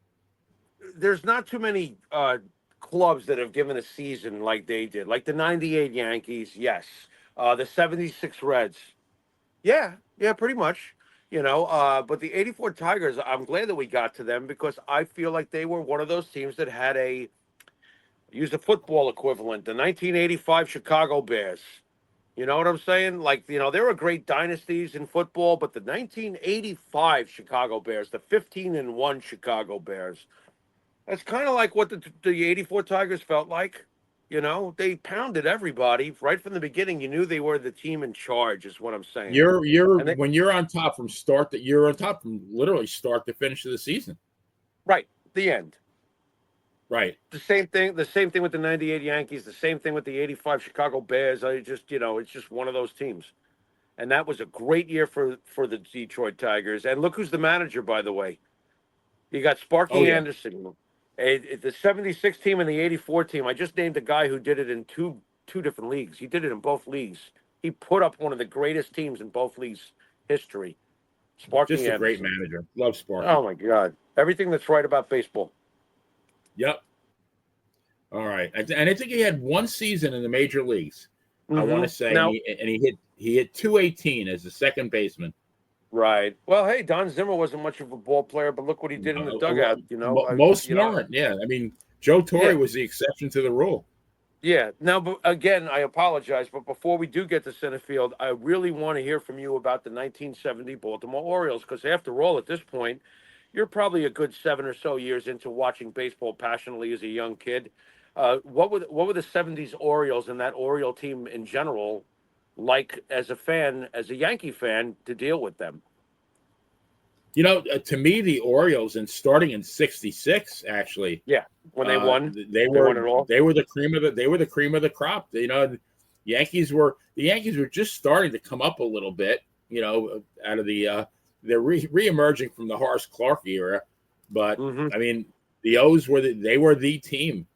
There's not too many clubs that have given a season like they did, like the '98 Yankees. Yes, the '76 Reds. Yeah, pretty much. But the '84 Tigers, I'm glad that we got to them because I feel like they were one of those teams that had use a football equivalent, the 1985 Chicago Bears. You know what I'm saying? There were great dynasties in football, but the 1985 Chicago Bears, the 15-1 Chicago Bears, that's kind of like what the '84 Tigers felt like. They pounded everybody right from the beginning. You knew they were the team in charge, is what I'm saying. When you're on top from you're on top from literally start to finish of the season. Right. The end. Right. The same thing with the '98 Yankees, the same thing with the '85 Chicago Bears. It's just one of those teams. And that was a great year for the Detroit Tigers. And look who's the manager, by the way. You got Sparky Anderson. The '76 team and the '84 team. I just named a guy who did it in two different leagues. He did it in both leagues. He put up one of the greatest teams in both leagues' history. Sparky Anderson. Great manager. Love Sparky. Oh my God! Everything that's right about baseball. Yep. All right, and I think he had one season in the major leagues. Mm-hmm. I want to say, he hit 218 as a second baseman. Right. Well, hey, Don Zimmer wasn't much of a ball player, but look what he did in the dugout. Most weren't. Yeah, I mean, Joe Torre was the exception to the rule. Yeah. Now, but again, I apologize, but before we do get to center field, I really want to hear from you about the 1970 Baltimore Orioles, because after all, at this point, you're probably a good 7 or so years into watching baseball passionately as a young kid. What were the '70s Orioles and that Oriole team in general like as a Yankee fan, to deal with them? To me, the Orioles, and starting in '66, actually, when they won, they won it all. They were the cream of the crop. The Yankees were just starting to come up a little bit. Out of they're reemerging from the Horace Clarke era, but I mean, the O's were the team.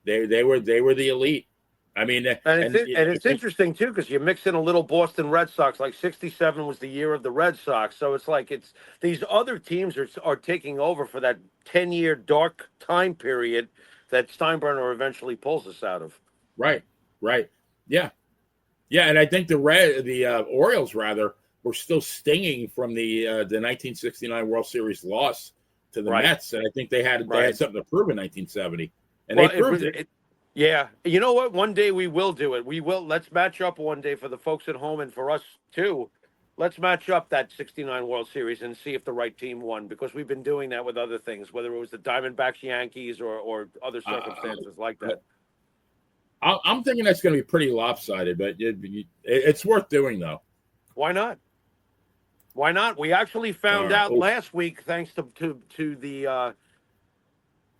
They were the elite. I mean, And it's interesting too because you mix in a little Boston Red Sox. Like '67 was the year of the Red Sox, so it's like it's these other teams are taking over for that 10-year dark time period that Steinbrenner eventually pulls us out of. right, right, yeah, yeah, and I think the Orioles rather were still stinging from the 1969 World Series loss to the Right, Mets, and I think they had right. something to prove in 1970, and they Well, proved it. yeah. You know what? One day we will do it. We will. Let's match up one day for the folks at home and for us too. Let's match up that '69 World Series and see if the right team won because we've been doing that with other things, whether it was the Diamondbacks, Yankees, or other circumstances like that. I'm thinking that's going to be pretty lopsided, but it's worth doing though. Why not? Why not? We actually found out last week, thanks to the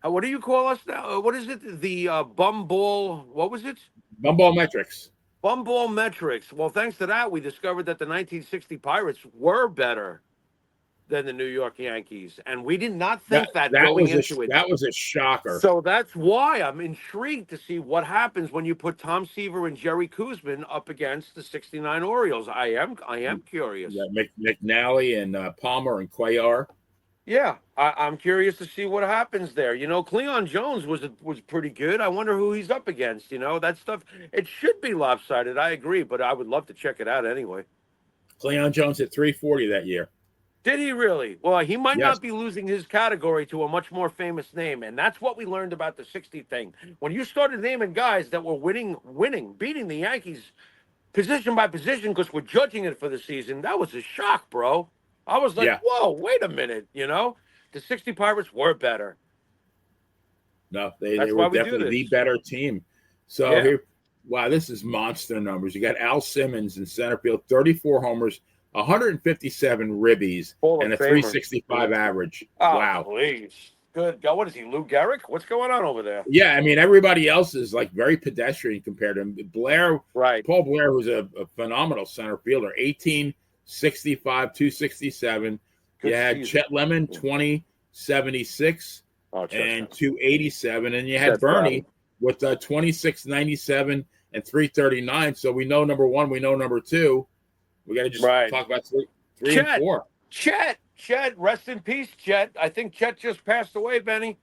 what do you call us now? What is it? The Bumball. What was it? Bumball metrics. Bumball metrics. Well, thanks to that, we discovered that the 1960 Pirates were better than the New York Yankees, and we did not think that going into it. That was a shocker. So that's why I'm intrigued to see what happens when you put Tom Seaver and Jerry Koosman up against the '69 Orioles. I am curious. Yeah, McNally and Palmer and Cuellar. Yeah, I'm curious to see what happens there. You know, Cleon Jones was pretty good. I wonder who he's up against. You know, that stuff. It should be lopsided. I agree, but I would love to check it out anyway. Cleon Jones at 340 that year. Did he really? Well, he might Yes. not be losing his category to a much more famous name, and that's what we learned about the '60 thing. When you started naming guys that were beating the Yankees position by position because we're judging it for the season, that was a shock, bro. I was like, whoa, wait a minute, you know? The '60 Pirates were better. No, they were definitely the better team. So here, wow, this is monster numbers. You got Al Simmons in center field, 34 homers, 157 ribbies, and a 365 average. Oh, wow. Please. Good. What is he, Lou Gehrig? What's going on over there? Yeah, I mean, everybody else is like very pedestrian compared to him. Paul Blair was a phenomenal center fielder, 18, 65, 267. You had Chet Lemon, 20, 76, and 287. And you had Bernie with 26, 97, and 339. So we know number one, we know number two. We got to just talk about three and four. Chet, rest in peace, Chet. I think Chet just passed away, Benny.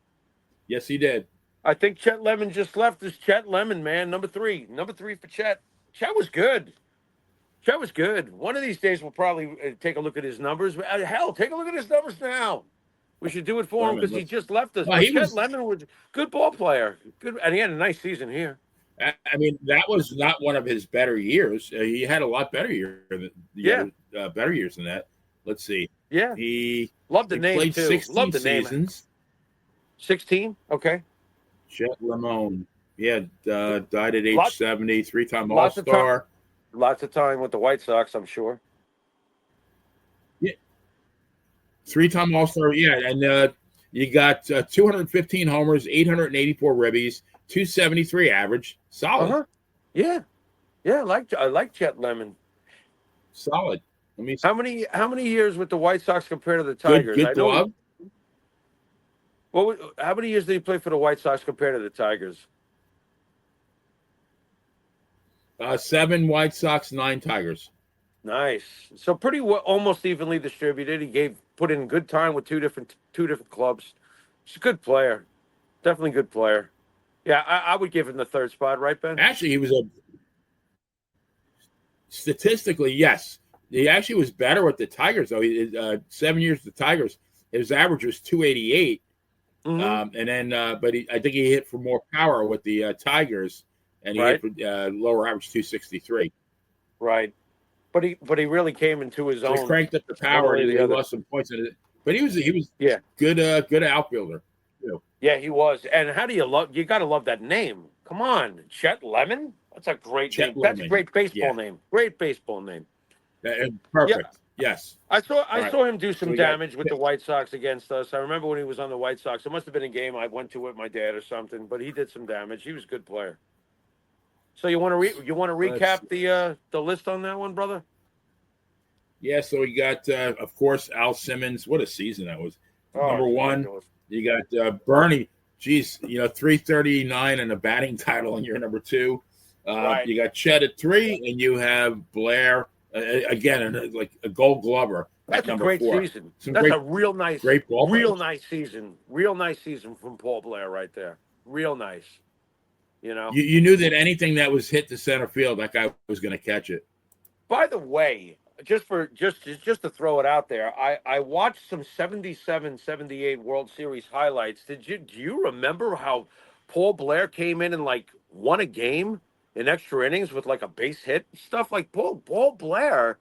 Yes, he did. I think Chet Lemon just left us. Chet Lemon, man, number three for Chet. Chet was good. One of these days, we'll probably take a look at his numbers. Hell, take a look at his numbers now. We should do it for him because he just left us. Chet Lemon was a good ball player. Good, and he had a nice season here. I mean, that was not one of his better years. He had a lot better years than that. Let's see. Yeah. He name played too. 16 seasons. 16? Okay. Chet Lemon. Yeah, died at age 70, three-time All-Star. Lots of time with the White Sox, I'm sure. Yeah. Three-time All-Star, yeah. And you got 215 homers, 884 ribbies, 273 average. Solid. Uh-huh. Yeah. Yeah, I like Chet Lemon. Solid. Let me see. How many years with the White Sox compared to the Tigers? Good glove. How many years did he play for the White Sox compared to the Tigers? 7 White Sox, 9 Tigers. Nice. So pretty almost evenly distributed. He put in good time with two different clubs. He's a good player. Definitely good player. Yeah, I would give him the third spot, right, Ben? Actually, he was statistically, yes. He actually was better with the Tigers, though. 7 years with the Tigers, his average was 288. Mm-hmm. And then, I think he hit for more power with the Tigers, and he hit for lower average 263. Right, but he really came into his own. He cranked up the power. He lost some points in it, but he was good outfielder. Too. Yeah, he was. And how do you got to love that name? Come on, Chet Lemon. That's a great name. That's a great baseball name. Great baseball name. Perfect. Yeah. Yes. I saw him do some damage with the White Sox against us. I remember when he was on the White Sox. It must have been a game I went to with my dad or something, but he did some damage. He was a good player. So you want to recap the list on that one, brother? Yeah. So we got of course Al Simmons. What a season that was. Number one. You got Bernie. Geez, 339 and a batting title in year number 2. Right. You got Chet at 3, and you have Blair again, like a Gold Glover at That's a number great 4. season. Some That's great, a great ball real players. nice season. Real nice season from Paul Blair right there. Real nice. You know. You knew that anything that was hit to center field, that guy was going to catch it. By the way, just to throw it out there, I watched some 77, 78 World Series highlights. Do you remember how Paul Blair came in and like won a game in extra innings with like a base hit? Stuff like Paul Blair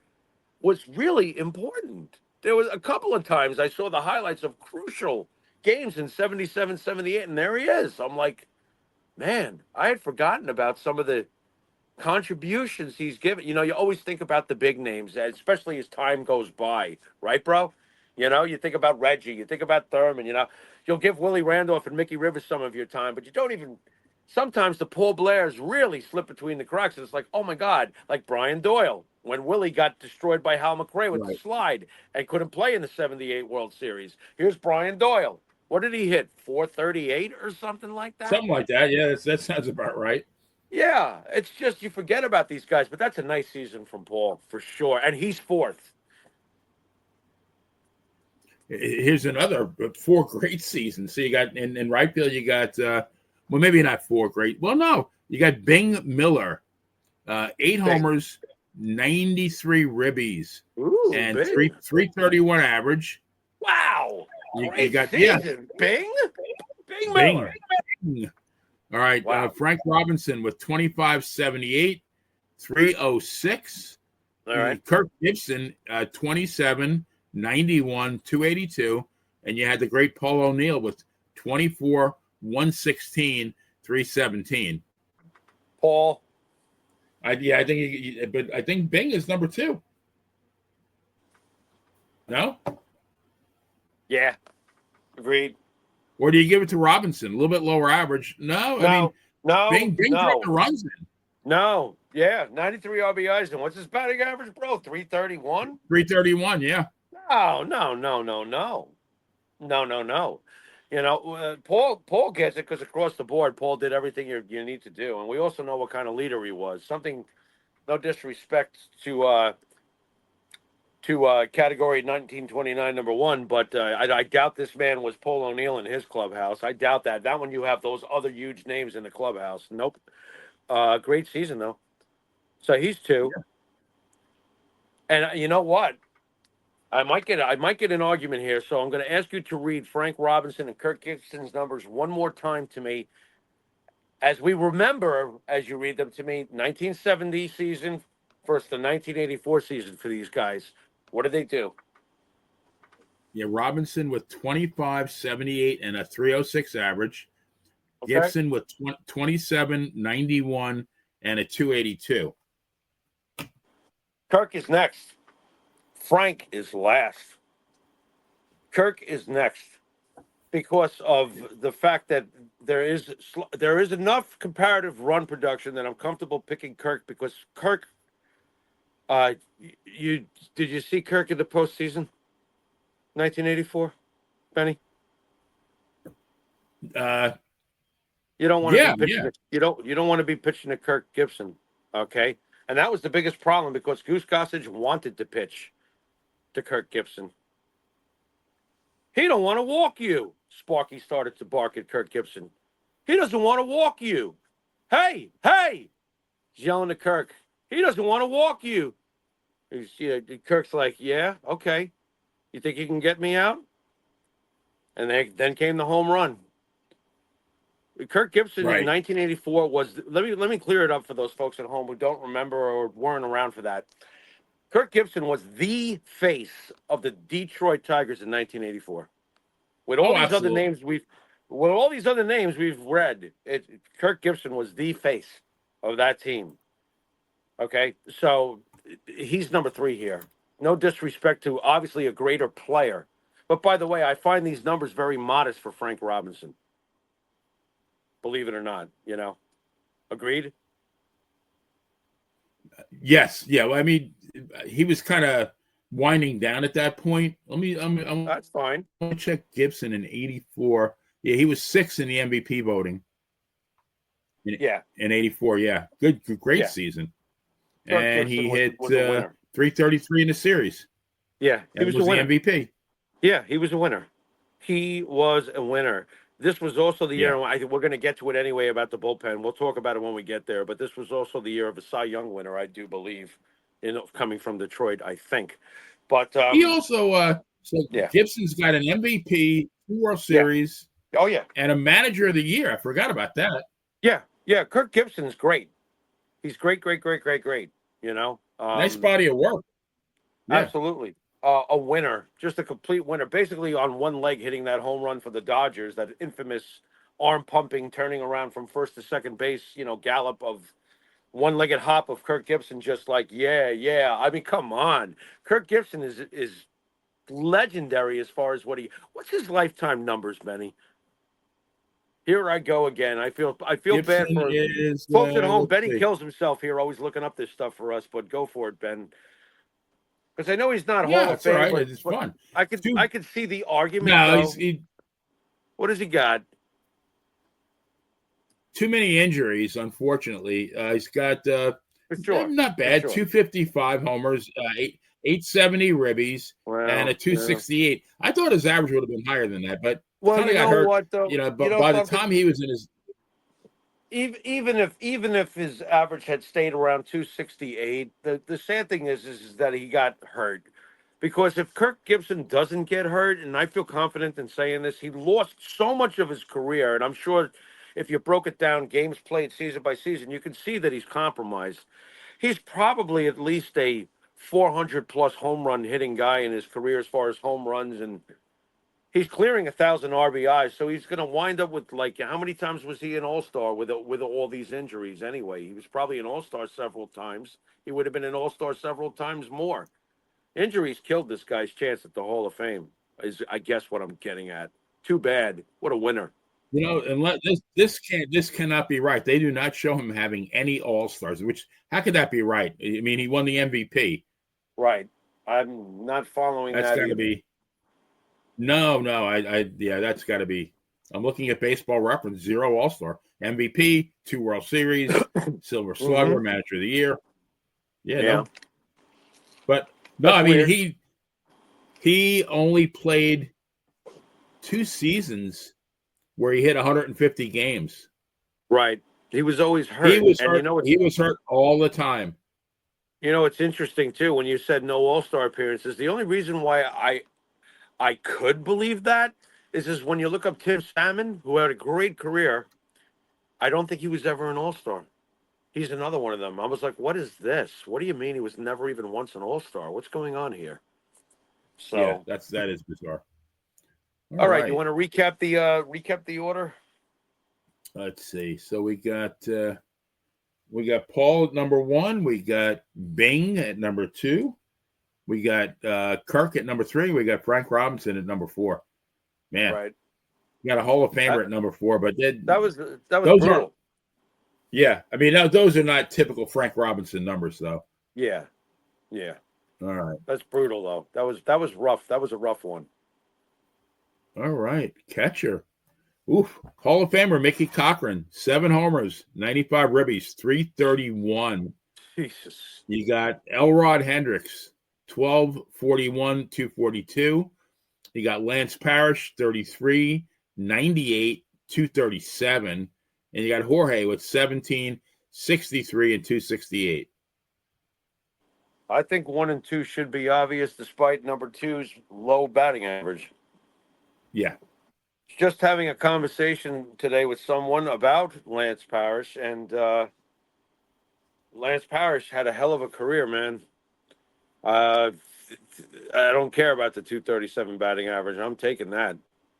was really important. There was a couple of times I saw the highlights of crucial games in 77, 78, and there he is. I'm like, man, I had forgotten about some of the contributions he's given. You know, you always think about the big names, especially as time goes by, right, bro? You know, you think about Reggie, you think about Thurman, you know, you'll give Willie Randolph and Mickey Rivers some of your time, but you don't even, sometimes the Paul Blairs really slip between the cracks. It's like, oh my God, like Brian Doyle, when Willie got destroyed by Hal McRae with the Right. slide and couldn't play in the 78 World Series. Here's Brian Doyle. What did he hit? 438 or something like that? Something like that. Yeah, that sounds about right. Yeah, it's just you forget about these guys, but that's a nice season from Paul for sure, and he's 4th. Here's another 4 great seasons. So you got in right field, you got well, maybe not 4 great. Well, no, you got Bing Miller, 8 homers, 93 ribbies, Ooh, and Bing! 331 average. Wow, You great got season, Bing Bing. Miller. Bing. All right, Wow. Frank Robinson with 25.78, 306. All right, Kirk Gibson, 27, 91, 282. And you had the great Paul O'Neill with 24, 116, 317. Paul. I think, but I think Bing is number 2. No? Yeah, agreed. Or do you give it to Robinson? A little bit lower average. No, I mean, Bing drove the runs in. No. Yeah, 93 RBIs. And what's his batting average, bro? 331? 331, yeah. No. You know, Paul gets it because across the board, Paul did everything you need to do. And we also know what kind of leader he was. Something, no disrespect to category 1929 number 1, but I doubt this man was Paul O'Neill in his clubhouse. I doubt that. Not when you have those other huge names in the clubhouse. Nope. Great season though. So he's 2. Yeah. And you know what? I might get an argument here. So I'm going to ask you to read Frank Robinson and Kirk Gibson's numbers one more time to me, as we remember as you read them to me. 1970 season versus the 1984 season for these guys. What did they do? Yeah, Robinson with 25.78 and a 306 average. Okay. Gibson with 27.91 and a 282. Kirk is next. Frank is last. Kirk is next because of the fact that there is enough comparative run production that I'm comfortable picking Kirk, because Kirk. Did you see Kirk in the postseason? 1984, Benny. You don't want to be pitching. You don't want to be pitching to Kirk Gibson, okay? And that was the biggest problem, because Goose Gossage wanted to pitch to Kirk Gibson. He don't want to walk you. Sparky started to bark at Kirk Gibson. He doesn't want to walk you. Hey! He's yelling to Kirk. He doesn't want to walk you. Kirk's like, yeah, okay. You think you can get me out? And then came the home run. Kirk Gibson in 1984 was. Let me clear it up for those folks at home who don't remember or weren't around for that. Kirk Gibson was the face of the Detroit Tigers in 1984. With all these other names we've read, Kirk Gibson was the face of that team. Okay, so he's number 3 here. No disrespect to obviously a greater player, but by the way, I find these numbers very modest for Frank Robinson. Believe it or not, you know. Agreed? Yes. Yeah. Well, I mean, he was kind of winding down at that point. That's fine. Let me check Gibson in 84. Yeah, he was 6th in the MVP voting. Yeah, in '84. Yeah, great yeah. season. Kirk And Gibson he hit was a winner. 333 in the series Yeah, he and was a was the winner. MVP. Yeah, he was a winner. He was a winner. This was also the year, Yeah. and I think we're going to get to it anyway about the bullpen. We'll talk about it when we get there. But this was also the year of a Cy Young winner, I do believe, coming from Detroit, I think. But He also so yeah, Gibson's got an MVP, 2 World yeah, Series, oh yeah, and a Manager of the Year. I forgot about that. yeah, yeah. Kirk Gibson's great. He's great, great, great, great, great. You know, Nice body of work. Yeah. absolutely. A winner, just a complete winner. Basically, on one leg, hitting that home run for the Dodgers, that infamous arm pumping, turning around from first to second base, gallop of one-legged hop of Kirk Gibson, just like, yeah, yeah. I mean, come on. Kirk Gibson is legendary as far as what's his lifetime numbers, Benny? Here I go again. I feel bad Gibson for is, folks at home. let's Benny see. kills himself here, always looking up this stuff for us, but go for it, Ben. Because I know he's not Hall Yeah, of it's all Fame, right. but It's fun. I could Two, I could see the argument no, though. What has he got? too many injuries, unfortunately. He's got For sure, not for bad, sure. 255 homers, 870 ribbies, and a Well, yeah. 268. I thought his average would have been higher than that, but Well, kind of you got know hurt. what though? You But know by the something. time he was in his Even if his average had stayed around 268, the sad thing is that he got hurt. Because if Kirk Gibson doesn't get hurt, and I feel confident in saying this, he lost so much of his career, and I'm sure if you broke it down, games played season by season, you can see that he's compromised. He's probably at least a 400 plus home run hitting guy in his career as far as home runs, and he's clearing 1,000 RBIs, so he's going to wind up with, like, how many times was he an All Star with all these injuries? Anyway, he was probably an All Star several times. He would have been an All Star several times more. Injuries killed this guy's chance at the Hall of Fame. Is, I guess, what I'm getting at. Too bad. What a winner. and this cannot be right. They do not show him having any All Stars. Which how could that be right? I mean, he won the MVP. Right. I'm not following That's that got to either. be no. Yeah, that's got to be. I'm looking at Baseball Reference. 0 All Star, MVP, 2 World Series, Silver Slugger, Mm-hmm. Manager of the Year. Yeah, Yeah. no, but no. That's I mean, weird. he only played 2 seasons where he hit 150 games. Right. He was always He hurt. was And hurt. He was hurt all the time. it's interesting too when you said no All-Star appearances. The only reason why I could believe that is when you look up Tim Salmon, who had a great career. I don't think he was ever an All-Star. He's another one of them. I was like, what is this? What do you mean he was never even once an All-Star? What's going on here? Yeah, So, that is bizarre. All all right, you right. want to recap the order? Let's see. So we got Paul at number 1. We got Bing at number 2. We got Kirk at number 3. We got Frank Robinson at number 4. Man, Right. we got a Hall of Famer That, at number 4. But that was those are brutal. yeah. I mean, those are not typical Frank Robinson numbers, though. Yeah. Yeah. All right. That's brutal though. That was rough. That was a rough one. All right. Catcher. Oof. Hall of Famer Mickey Cochran, 7 homers, 95 ribbies, 331. Jesus. You got Elrod Hendricks, 1241, 242. You got Lance Parrish, 33, 98, 237. And you got Jorge with 17, 63, and 268. I think 1 and 2 should be obvious despite number two's low batting average. Yeah. Just having a conversation today with someone about Lance Parrish, and Lance Parrish had a hell of a career, man. I don't care about the 237 batting average. I'm taking that.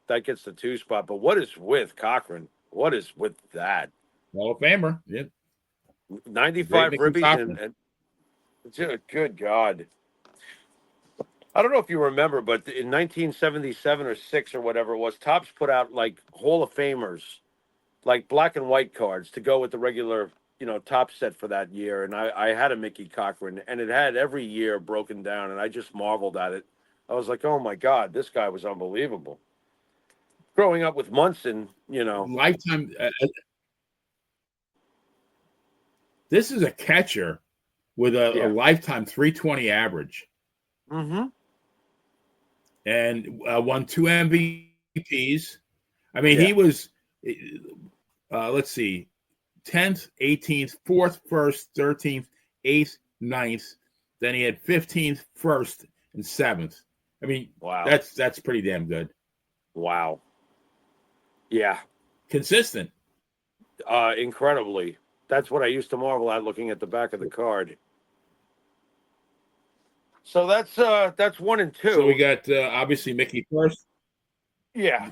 That gets the 2 spot. But what is with Cochran? What is with that? Hall of Famer. Yeah. Great 95 Mickey ribbies Cochran. and good God. I don't know if you remember, but in 1977 or 6 or whatever it was, Topps put out like Hall of Famers, like black and white cards to go with the regular, top set for that year. And I had a Mickey Cochran, and it had every year broken down, and I just marveled at it. I was like, oh my God, this guy was unbelievable. Growing up with Munson, Lifetime. This is a catcher with a lifetime 320 average. Mm-hmm. And won 2 MVPs. I mean, Yeah. he was, let's see, 10th, 18th, 4th, 1st, 13th, 8th, 9th. Then he had 15th, 1st, and 7th. I mean, Wow. that's pretty damn good. Wow. Yeah. Consistent. Incredibly. That's what I used to marvel at looking at the back of the card. So that's 1 and 2. So we got obviously Mickey first. Yeah.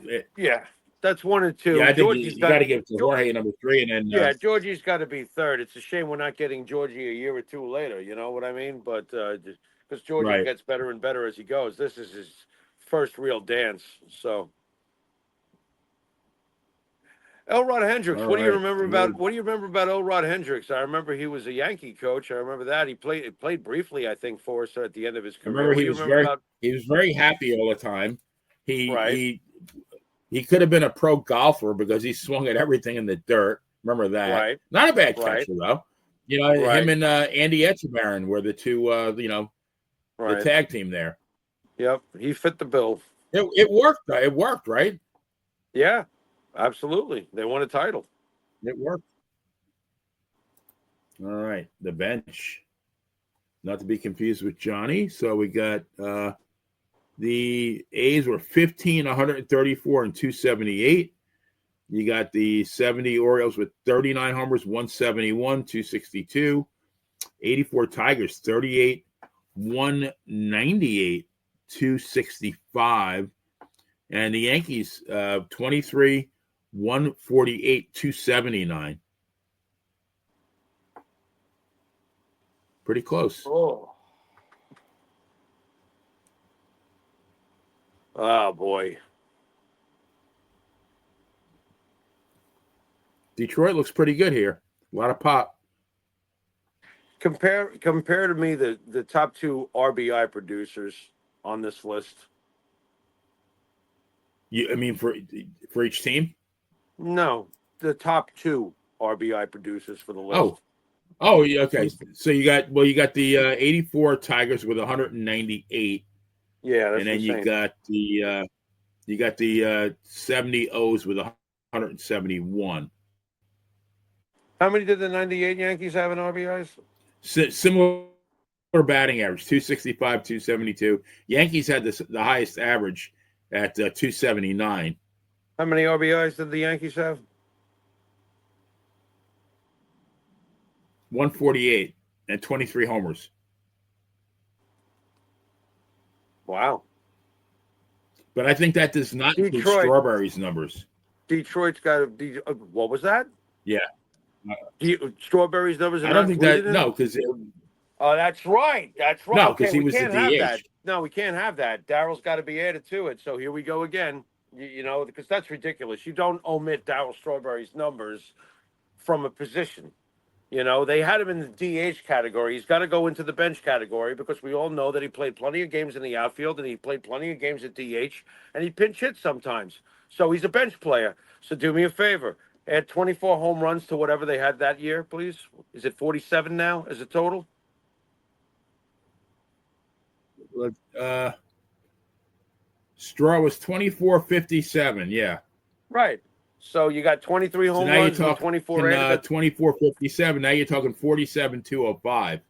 That's 1 and 2. Yeah, I think Georgie's you got to give it to Jorge number 3, and then Georgie's got to be third. It's a shame we're not getting Georgie a year or two later. You know what I mean? But because Georgie gets better and better as he goes. This is his first real dance. So. Elrod Hendricks. What do you remember about Elrod Hendricks? I remember he was a Yankee coach. I remember that he played briefly, I think, for us at the end of his career. I remember he was very happy all the time. He could have been a pro golfer because he swung at everything in the dirt. Remember that? Right. Not a bad catcher though. You know, him and Andy Etchebarren were the two. The tag team there. Yep, he fit the bill. It worked. It worked, right? Yeah. Absolutely. They won a title. It worked. All right. The bench. Not to be confused with Johnny. So we got the A's were 15, 134, and 278. You got the 70 Orioles with 39 homers, 171, 262. 84 Tigers, 38, 198, 265. And the Yankees, 23, 148, 279. Pretty close. Oh boy. Detroit looks pretty good here. A lot of pop. Compare to me the top 2 RBI producers on this list. I mean for each team? No, the top 2 RBI producers for the list. Oh, yeah, okay. So you got the 84 Tigers with 198. Yeah, that's and then insane. you got the 70 O's with 171. How many did the 98 Yankees have in RBIs? Similar batting average, 265, 272. Yankees had the highest average at 279. How many RBIs did the Yankees have? 148 and 23 homers. Wow. But I think that does not include Strawberry's numbers. Detroit's got what was that? Yeah. Strawberry's numbers are I don't think that, no, because... Oh, that's right. That's right. No, because he was the DH. No, we can't have that. Darrell's got to be added to it. So here we go again. You know, because that's ridiculous. You don't omit Darryl Strawberry's numbers from a position. You know, they had him in the DH category. He's got to go into the bench category because we all know that he played plenty of games in the outfield and he played plenty of games at DH and he pinch hits sometimes. So he's a bench player. So do me a favor. Add 24 home runs to whatever they had that year, please. Is it 47 now as a total? Straw was 24.57. Yeah. Right. So you got 23 home runs and 24 24.57. Now you're talking 47.205.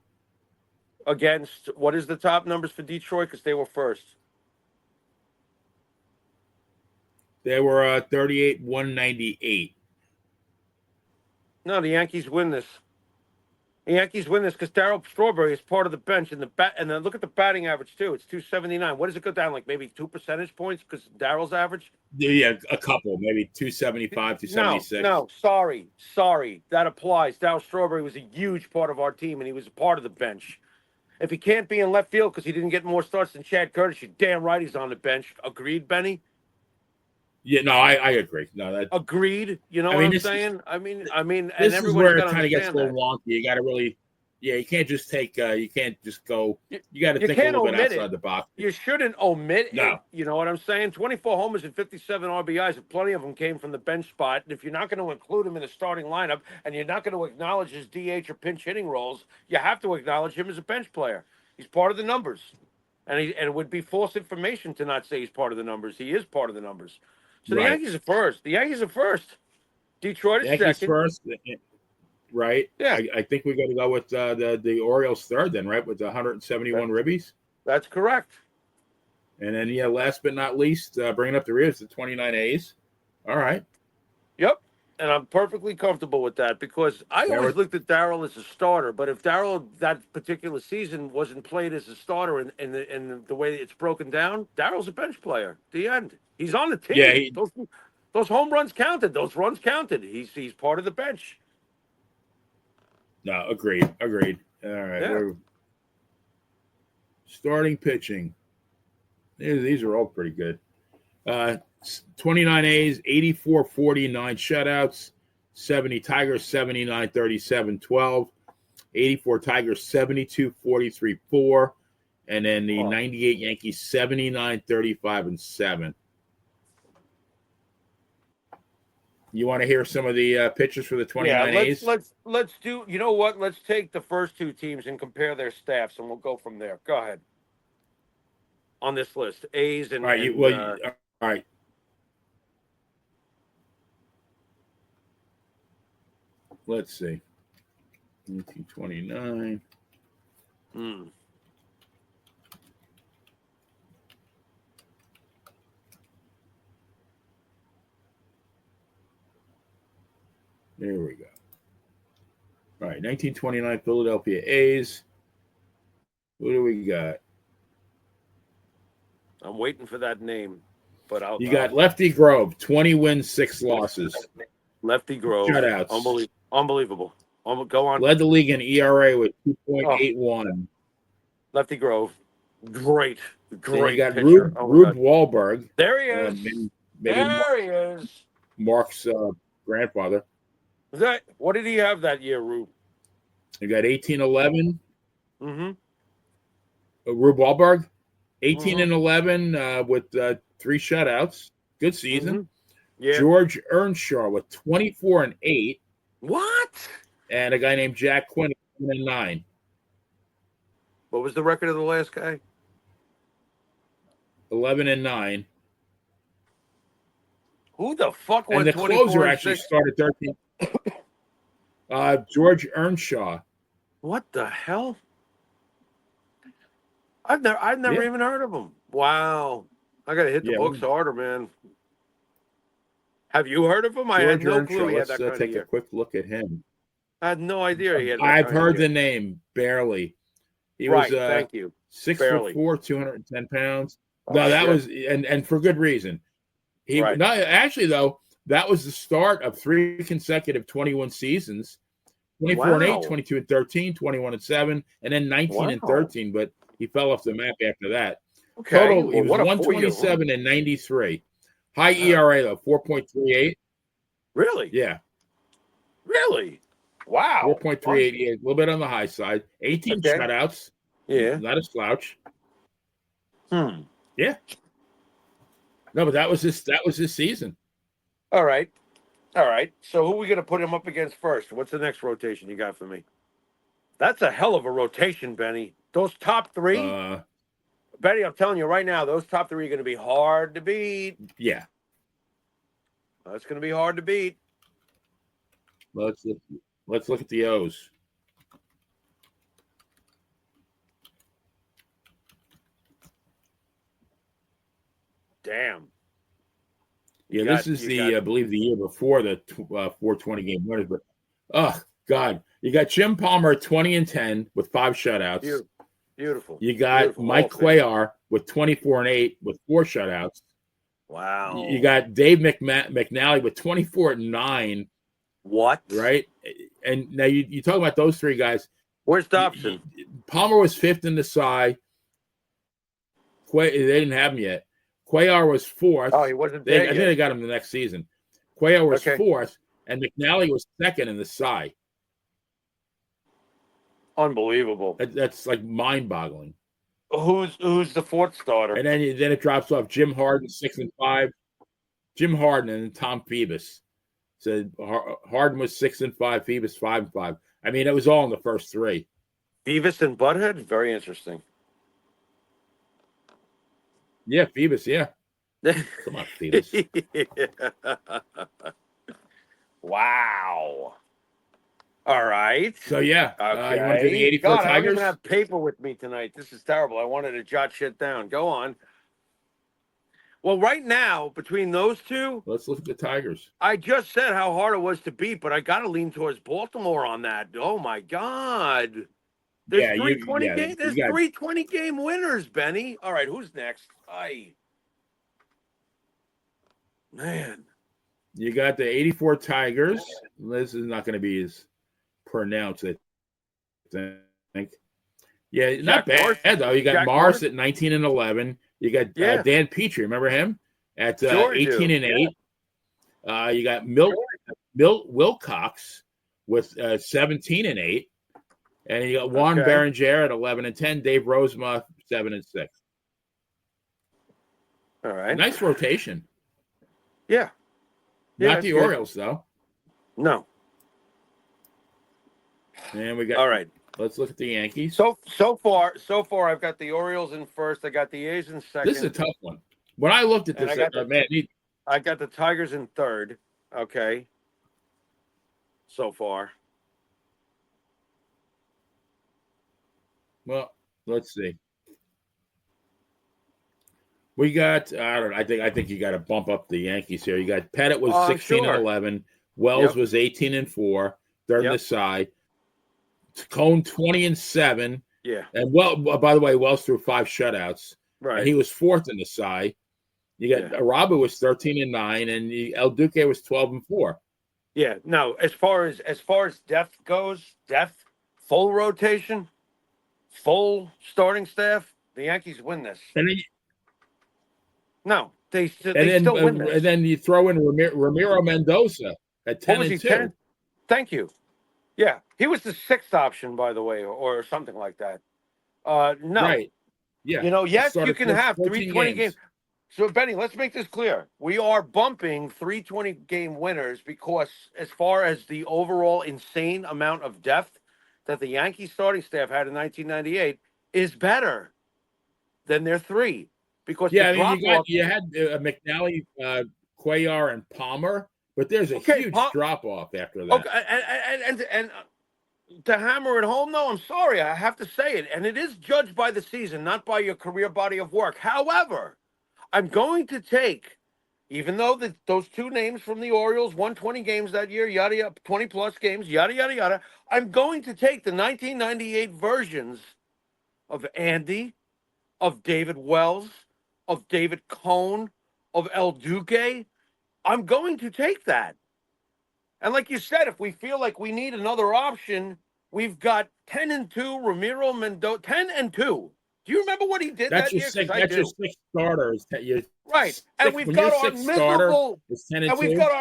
Against what is the top numbers for Detroit? Because they were first. They were 38.198. No, the Yankees win this. The Yankees win this because Darryl Strawberry is part of the bench and and then look at the batting average too. It's 279. What does it go down like maybe 2 percentage points because Darryl's average? Yeah, a couple, maybe 275, 276. No, sorry. That applies. Darryl Strawberry was a huge part of our team and he was a part of the bench. If he can't be in left field because he didn't get more starts than Chad Curtis, you're damn right he's on the bench. Agreed, Benny? Yeah, no, I agree. No, agreed. You know what I'm saying? I mean, this is where it kind of gets a little wonky. You got to really Yeah, you can't just take. You can't just go. You got to You think a can't little bit omit outside it. the box. You shouldn't omit No. it. You know what I'm saying? 24 homers and 57 RBIs, and plenty of them came from the bench spot. And if you're not going to include him in the starting lineup and you're not going to acknowledge his DH or pinch hitting roles, you have to acknowledge him as a bench player. He's part of the numbers. And it would be false information to not say he's part of the numbers. He is part of the numbers. So the Right. Yankees are first. The Yankees are first. Detroit is Yankees second. first. Right. Yeah. I think we got to go with the Orioles third then, right? With the 171 ribbies. That's correct. And then, yeah, last but not least, bringing up the rear is the 29 A's. All right. Yep. And I'm perfectly comfortable with that because I always looked at Darryl as a starter. But if Darryl that particular season wasn't played as a starter in the way it's broken down, Darryl's a bench player. The end. He's on the team. Yeah, those home runs counted. Those runs counted. He's part of the bench. No, agreed. All right. Yeah. We're starting pitching. These are all pretty good. 29 A's, 84 49 shutouts, 70 Tigers, 79 37 12, 84 Tigers, 72 43 4, and then the 98 Yankees, 79 35 and 7. You want to hear some of the pitchers for the 29 A's? Let's do. You know what? Let's take the first two teams and compare their staffs, and we'll go from there. Go ahead. On this list, A's and all right. All right. Let's see. 1929. There we go. All right, 1929 Philadelphia A's. What do we got? I'm waiting for that name, but You got Lefty Grove, 20 wins, 6 losses. Lefty Grove, shutouts, unbelievable. Go on. Led the league in ERA with 2.81. Lefty Grove, great. Then you got pitcher. Rube Wahlberg. There he is. There he is. Mark's grandfather. What did he have that year, Rube? You got 18-11. Mm-hmm. Rube Wahlberg, 18-11 with 3 shutouts. Good season. Mm-hmm. Yeah. George Earnshaw with 24-8. What? And a guy named Jack Quinn, 9. What was the record of the last guy? 11-9. Who the fuck went 24-6? And the closer actually started 13. George Earnshaw. What the hell? I've never even heard of him. Wow. I gotta hit the books harder, man. Have you heard of him? I had no clue he had that kind of year. Let's take a quick look at him. I had no idea he had that I've heard the name, barely. He was thank you. 6'4", 210 pounds. No, that was and for good reason. Actually though, that was the start of 3 consecutive 21 seasons. 24-8, 22-13, 21-7, and then 19-13, but he fell off the map after that. Okay. Total, he was 127 and 93. High ERA though, 4.38. Really? Yeah. Really? Wow. 4.38, a little bit on the high side. 18 shutouts. Yeah. Not a slouch. Yeah. No, but that was his season. All right. So who are we going to put him up against first? What's the next rotation you got for me? That's a hell of a rotation, Benny. Those top 3, Benny, I'm telling you right now, those top 3 are going to be hard to beat. Yeah. That's going to be hard to beat. Let's look at the O's. Damn. Yeah, this is I believe the year before the 420 game winners. But oh God, you got Jim Palmer 20-10 with 5 shutouts. Beautiful. You got Mike Cuellar with 24-8 with 4 shutouts. Wow. You got Dave McNally with 24-9. What? Right? And now you talk about those 3 guys. Where's Dobson? Palmer was 5th in the Cy. They didn't have him yet. Cuellar was 4th. Oh, he wasn't there I think they got him the next season. Cuellar was 4th, and McNally was 2nd in the Cy. Unbelievable. That's like mind-boggling. Who's the fourth starter? And then it drops off. Jim Harden 6-5. Jim Harden and Tom Phoebus. So Harden was 6-5. Phoebus 5-5. I mean, it was all in the first three. Beavis and Butthead. Very interesting. Yeah, Phoebus. Yeah. Come on, Phoebus. Wow. All right. So yeah, Okay. you want to do the 84 God, I don't Tigers? even have paper with me tonight. This is terrible. I wanted to jot shit down. Go on. Well, right now, between those two, Let's look at the Tigers. I just said how hard it was to beat, but I got to lean towards Baltimore on that. Oh my God. There's Yeah, 320 yeah, game. There's 320 game winners, Benny. All right, who's next? Man. You got the 84 Tigers. This is not going to be as pronounced, I think. Yeah, not bad though. You got Morris at 19-11. You got Dan Petrie. Remember him at 18-8. You got Milt Wilcox with 17-8, and you got Juan Berenger at 11-10. Dave Rozema 7-6. All right, nice rotation. Yeah. Not the Orioles though. No. And we got. All right. Let's look at the Yankees. So far, I've got the Orioles in first. I got the A's in second. This is a tough one. When I looked at this, I got the Tigers in third. Okay. So far. Well, let's see. We got. I don't know. I think you got to bump up the Yankees here. You got Pettit was 16-11. Wells was 18-4. They're on the side. Cone 20-7. Yeah. And by the way, Wells threw 5 shutouts. Right. And he was fourth in the side. You got Arabu was 13-9, and El Duque was 12-4. Yeah. No, as far as depth goes, full rotation, full starting staff, the Yankees win this. And then, they still win this. And then you throw in Ramiro Mendoza at 10-2. Thank you. Yeah, he was the 6th option, by the way, or something like that. No. Right. Yeah. Yes, you can have 320 games. So, Benny, let's make this clear. We are bumping 320 game winners because as far as the overall insane amount of depth that the Yankees starting staff had in 1998 is better than their 3. Because you had McNally, Cuellar, and Palmer, but there's a huge drop off after that. Okay, and to hammer it home, though, I'm sorry, I have to say it, and it is judged by the season, not by your career body of work. However, I'm going to take, even though those 2 names from the Orioles won 20 games that year, yada yada, 20 plus games, yada yada yada. I'm going to take the 1998 versions of Andy, of David Wells, of David Cone, of El Duque. I'm going to take that. And like you said, if we feel like we need another option, we've got 10-2 Ramiro Mendoza. 10-2. Do you remember what he did that year? That's your 6 starters. Right. And we've got our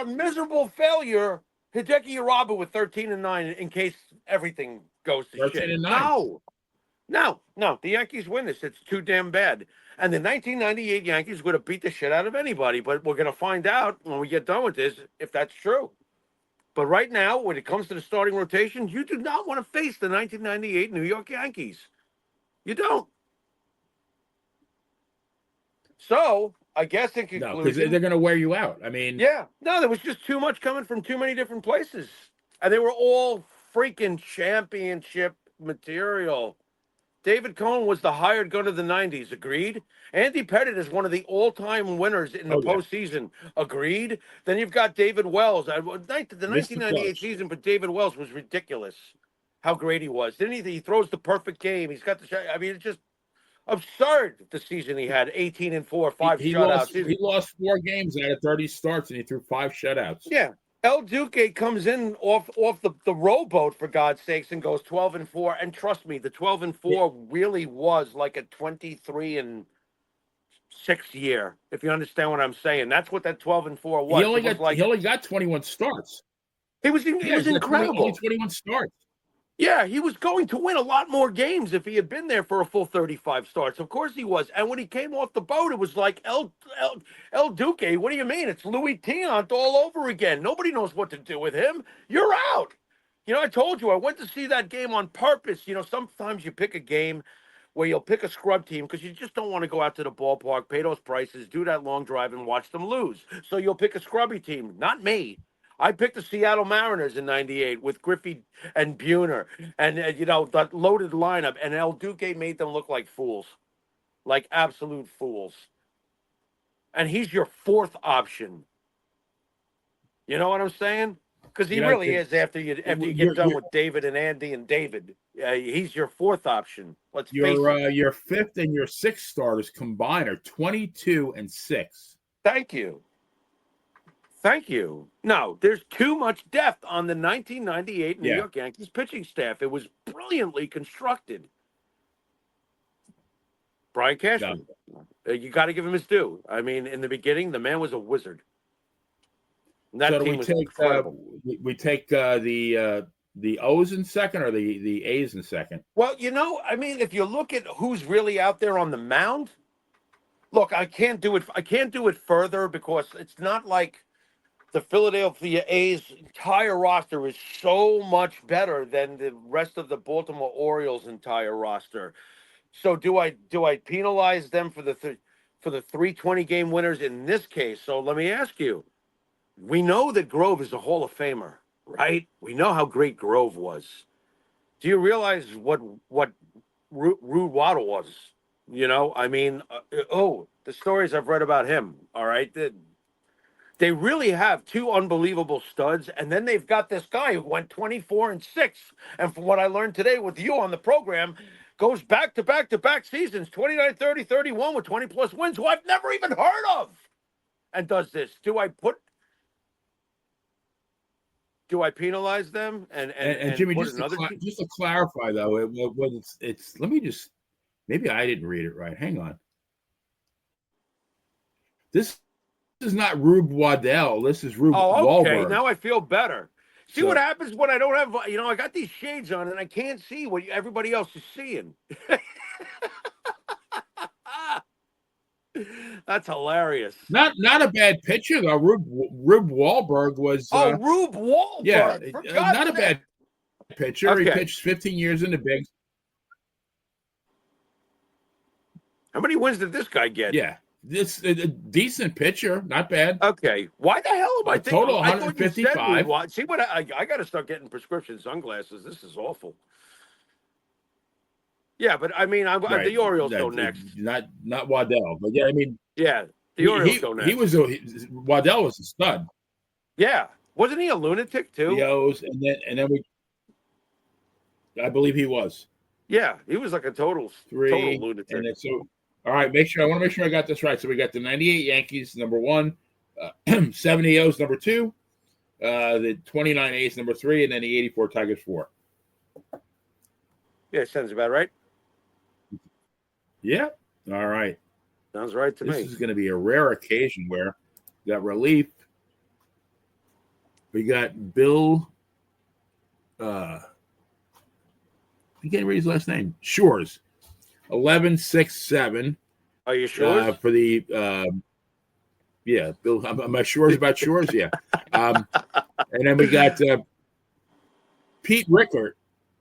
miserable failure, Hideki Irabu with 13-9 in case everything goes to shit. 13-9. No. The Yankees win this. It's too damn bad. And the 1998 Yankees would have beat the shit out of anybody, but we're going to find out when we get done with this if that's true. But right now, when it comes to the starting rotation, you do not want to face the 1998 New York Yankees. You don't. So, I guess in conclusion... No, because they're going to wear you out. I mean... Yeah. No, there was just too much coming from too many different places. And they were all freaking championship material. David Cone was the hired gun of the 90s. Agreed? Andy Pettit is one of the all-time winners in the postseason. Agreed? Then you've got David Wells. The 1998 season for David Wells was ridiculous. How great he was. Didn't he? He throws the perfect game. He's got the shot. I mean, it's just absurd the season he had. 18-4, 5 shutouts. He lost 4 games out of 30 starts, and he threw 5 shutouts. Yeah. El Duque comes in off the rowboat, for God's sakes, and goes 12-4. And trust me, the 12-4 really was like a 23-6 year, if you understand what I'm saying. That's what that 12-4 was. He only got 21 starts. He was incredible. Only 21 starts. Yeah, he was going to win a lot more games if he had been there for a full 35 starts. Of course he was. And when he came off the boat, it was like El Duque. What do you mean? It's Louis Tiant all over again. Nobody knows what to do with him. You're out. I told you I went to see that game on purpose. Sometimes you pick a game where you'll pick a scrub team because you just don't want to go out to the ballpark, pay those prices, do that long drive, and watch them lose. So you'll pick a scrubby team. Not me. I picked the Seattle Mariners in '98 with Griffey and Buhner, and that loaded lineup. And El Duque made them look like fools, like absolute fools. And he's your fourth option. You know what I'm saying? Because he really is. After you get done with David and Andy and David, he's your fourth option. Let's face it. Your fifth and your sixth starters combined are 22 and 6. Thank you. Thank you. No, there's too much depth on the 1998 New York Yankees pitching staff. It was brilliantly constructed. Brian Cashman, you got to give him his due. I mean, in the beginning, the man was a wizard. And that team was incredible. We take the O's in second or the A's in second? Well, I mean, if you look at who's really out there on the mound, look, I can't do it further because it's not like the Philadelphia A's entire roster is so much better than the rest of the Baltimore Orioles' entire roster. So do I penalize them for the 320 game winners in this case? So let me ask you. We know that Grove is a Hall of Famer, right? We know how great Grove was. Do you realize what Rude Waddle was? I mean, the stories I've read about him, all right? They really have two unbelievable studs, and then they've got this guy who went 24 and 6. And from what I learned today with you on the program, goes back to back seasons, 29, 30, 31 with 20-plus wins, who I've never even heard of, and does this. Do I penalize them and Jimmy, just to clarify though, it's let me just, maybe I didn't read it right. Hang on. This is not Rube Waddell. This is Rube Wahlberg. Okay, now I feel better. See what happens when I don't have, I got these shades on and I can't see what everybody else is seeing. That's hilarious. Not a bad pitcher though. Rube Wahlberg was. Rube Wahlberg. Yeah, not a bad pitcher. Okay. He pitched 15 years in the bigs. How many wins did this guy get? Yeah, this a decent pitcher, not bad. Okay, why the hell am I thinking? Total 155. See what I got to start getting prescription sunglasses. This is awful. Yeah, but I mean, the Orioles go next. Not Waddell, but yeah, I mean, yeah, the Orioles go next. Waddell was a stud. Yeah, wasn't he a lunatic too? The O's, and then I believe he was. Yeah, he was like a total lunatic. And so, all right, I want to make sure I got this right. So we got the 98 Yankees, number 1, 70 O's, number 2, the 29 A's, number 3, and then the 84 Tigers, 4. Yeah, sounds about right. Yeah. All right. Sounds right to me. This is going to be a rare occasion where we got relief. We got Bill. I can't read his last name. Shores. 11-6-7. Are you sure? For the yeah, Bill. Am I sure about Shores? Yeah. And then we got Pete Rickert.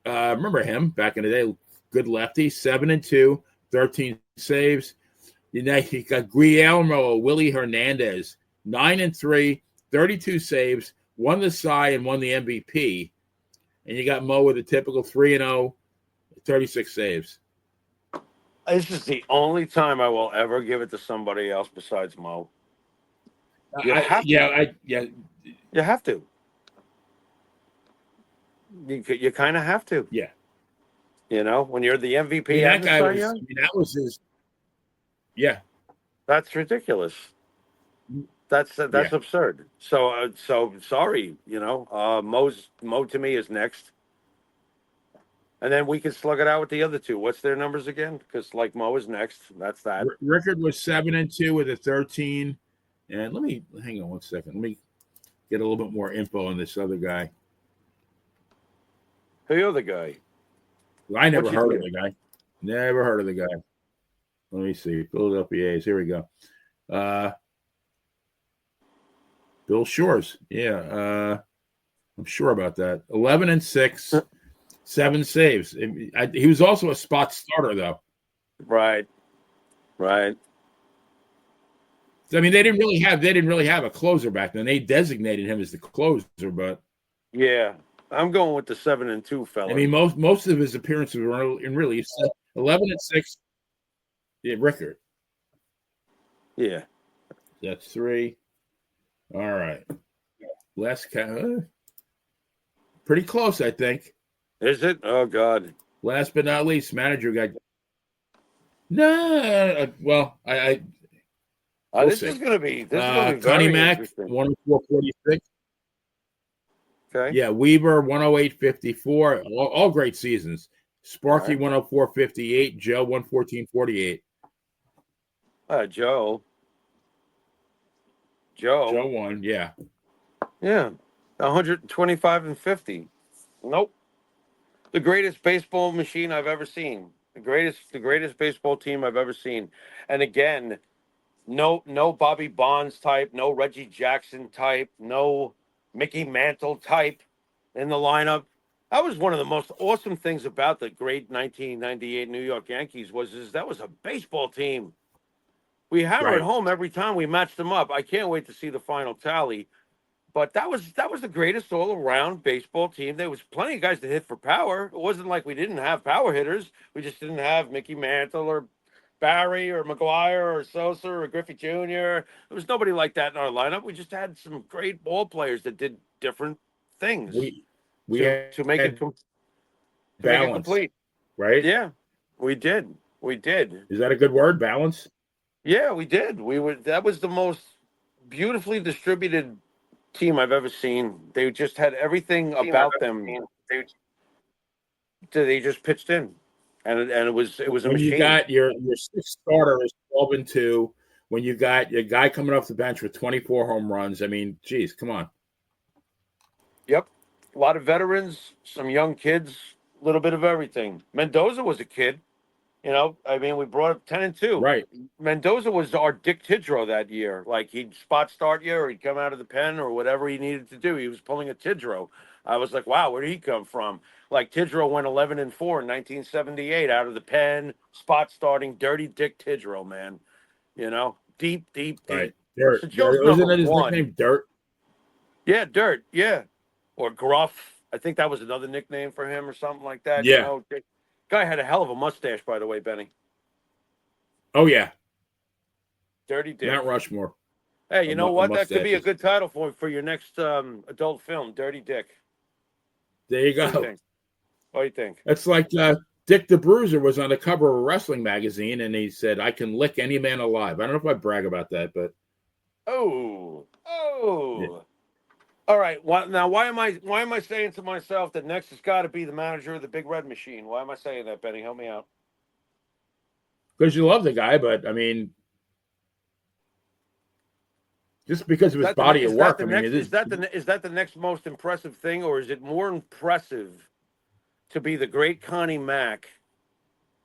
Remember him back in the day? Good lefty. 7-2. 13 saves. You got Guillermo Willie Hernandez, 9-3, 32 saves, won the Cy and won the MVP. And you got Mo with a typical 3-0, 36 saves. This is the only time I will ever give it to somebody else besides Mo. You have to. You have to. You kind of have to. Yeah. When you're the MVP, that was his. Yeah, that's ridiculous. That's absurd. So sorry. Mo to me is next, and then we can slug it out with the other two. What's their numbers again? Because Mo is next. That's that. Rickard was 7-2 with a 13, and let me hang on one second. Let me get a little bit more info on this other guy. The other guy. I never What's his heard of name? the guy. Never heard of the guy. Let me see. Philadelphia A's. Here we go. Bill Shores. Yeah. I'm sure about that. 11-6, 7 saves. He was also a spot starter, though. Right. I mean, they didn't really have a closer back then. They designated him as the closer, but Yeah. I'm going with the 7-2 fella. I mean, most of his appearances were in relief. 11-6. Yeah, Rickard. Yeah. That's 3. All right. Last pretty close, I think. Is it? Oh God. Last but not least, manager guy. No, well, we'll This see. is gonna be Connie very Mack, interesting. 104.46. Okay. Yeah, Weaver, 108.54. All great seasons. Sparky, All right. 104.58. Joe, 114.48. Joe. Joe won, yeah. Yeah. 125 and 50. Nope. The greatest baseball machine I've ever seen. The greatest baseball team I've ever seen. And again, no Bobby Bonds type, no Reggie Jackson type, no Mickey Mantle type in the lineup. That was one of the most awesome things about the great 1998 New York Yankees was that was a baseball team. We hammer it Right. home every time we match them up. I can't wait to see the final tally. But that was the greatest all around baseball team. There was plenty of guys that hit for power. It wasn't like we didn't have power hitters. We just didn't have Mickey Mantle or Barry or McGuire or Sosa or Griffey Jr. There was nobody like that in our lineup. We just had some great ball players that did different things We to make it had to make it balance, complete. right? Yeah, we did. We did. Is that a good word, balance? Yeah, we did. That was the most beautifully distributed team I've ever seen. They just had everything about them. They just pitched in, and it was a When you machine. got your sixth starter is 12-2, when you got a guy coming off the bench with 24 home runs, I mean, geez, come on. Yep, a lot of veterans, some young kids, a little bit of everything. Mendoza was a kid. I mean, we brought up 10-2. Right. Mendoza was our Dick Tidrow that year. Like he'd spot start you, or he'd come out of the pen, or whatever he needed to do. He was pulling a Tidrow. I was like, wow, where did he come from? Like Tidrow went 11-4 in 1978 out of the pen, spot starting, dirty Dick Tidrow, man. Deep, deep, Right. deep. Dirt. So Joe's Wasn't number that his one. nickname, Dirt? Yeah, Dirt. Yeah, or Gruff. I think that was another nickname for him, or something like that. Yeah. Guy had a hell of a mustache, by the way, Benny. Oh, yeah. Dirty Dick. Mount Rushmore. Hey, you know what? That could be a Mustaches. good title for your next adult film, Dirty Dick. There you What do you go. think? What do you think? That's like Dick the Bruiser was on the cover of a wrestling magazine, and he said, "I can lick any man alive." I don't know if I brag about that, but yeah. All right. Now, why am I saying to myself that next has got to be the manager of the Big Red Machine? Why am I saying that, Benny? Help me out. Because you love the guy, but I mean, just because of his body of work, I mean, it is. Is that the next most impressive thing, or is it more impressive to be the great Connie Mack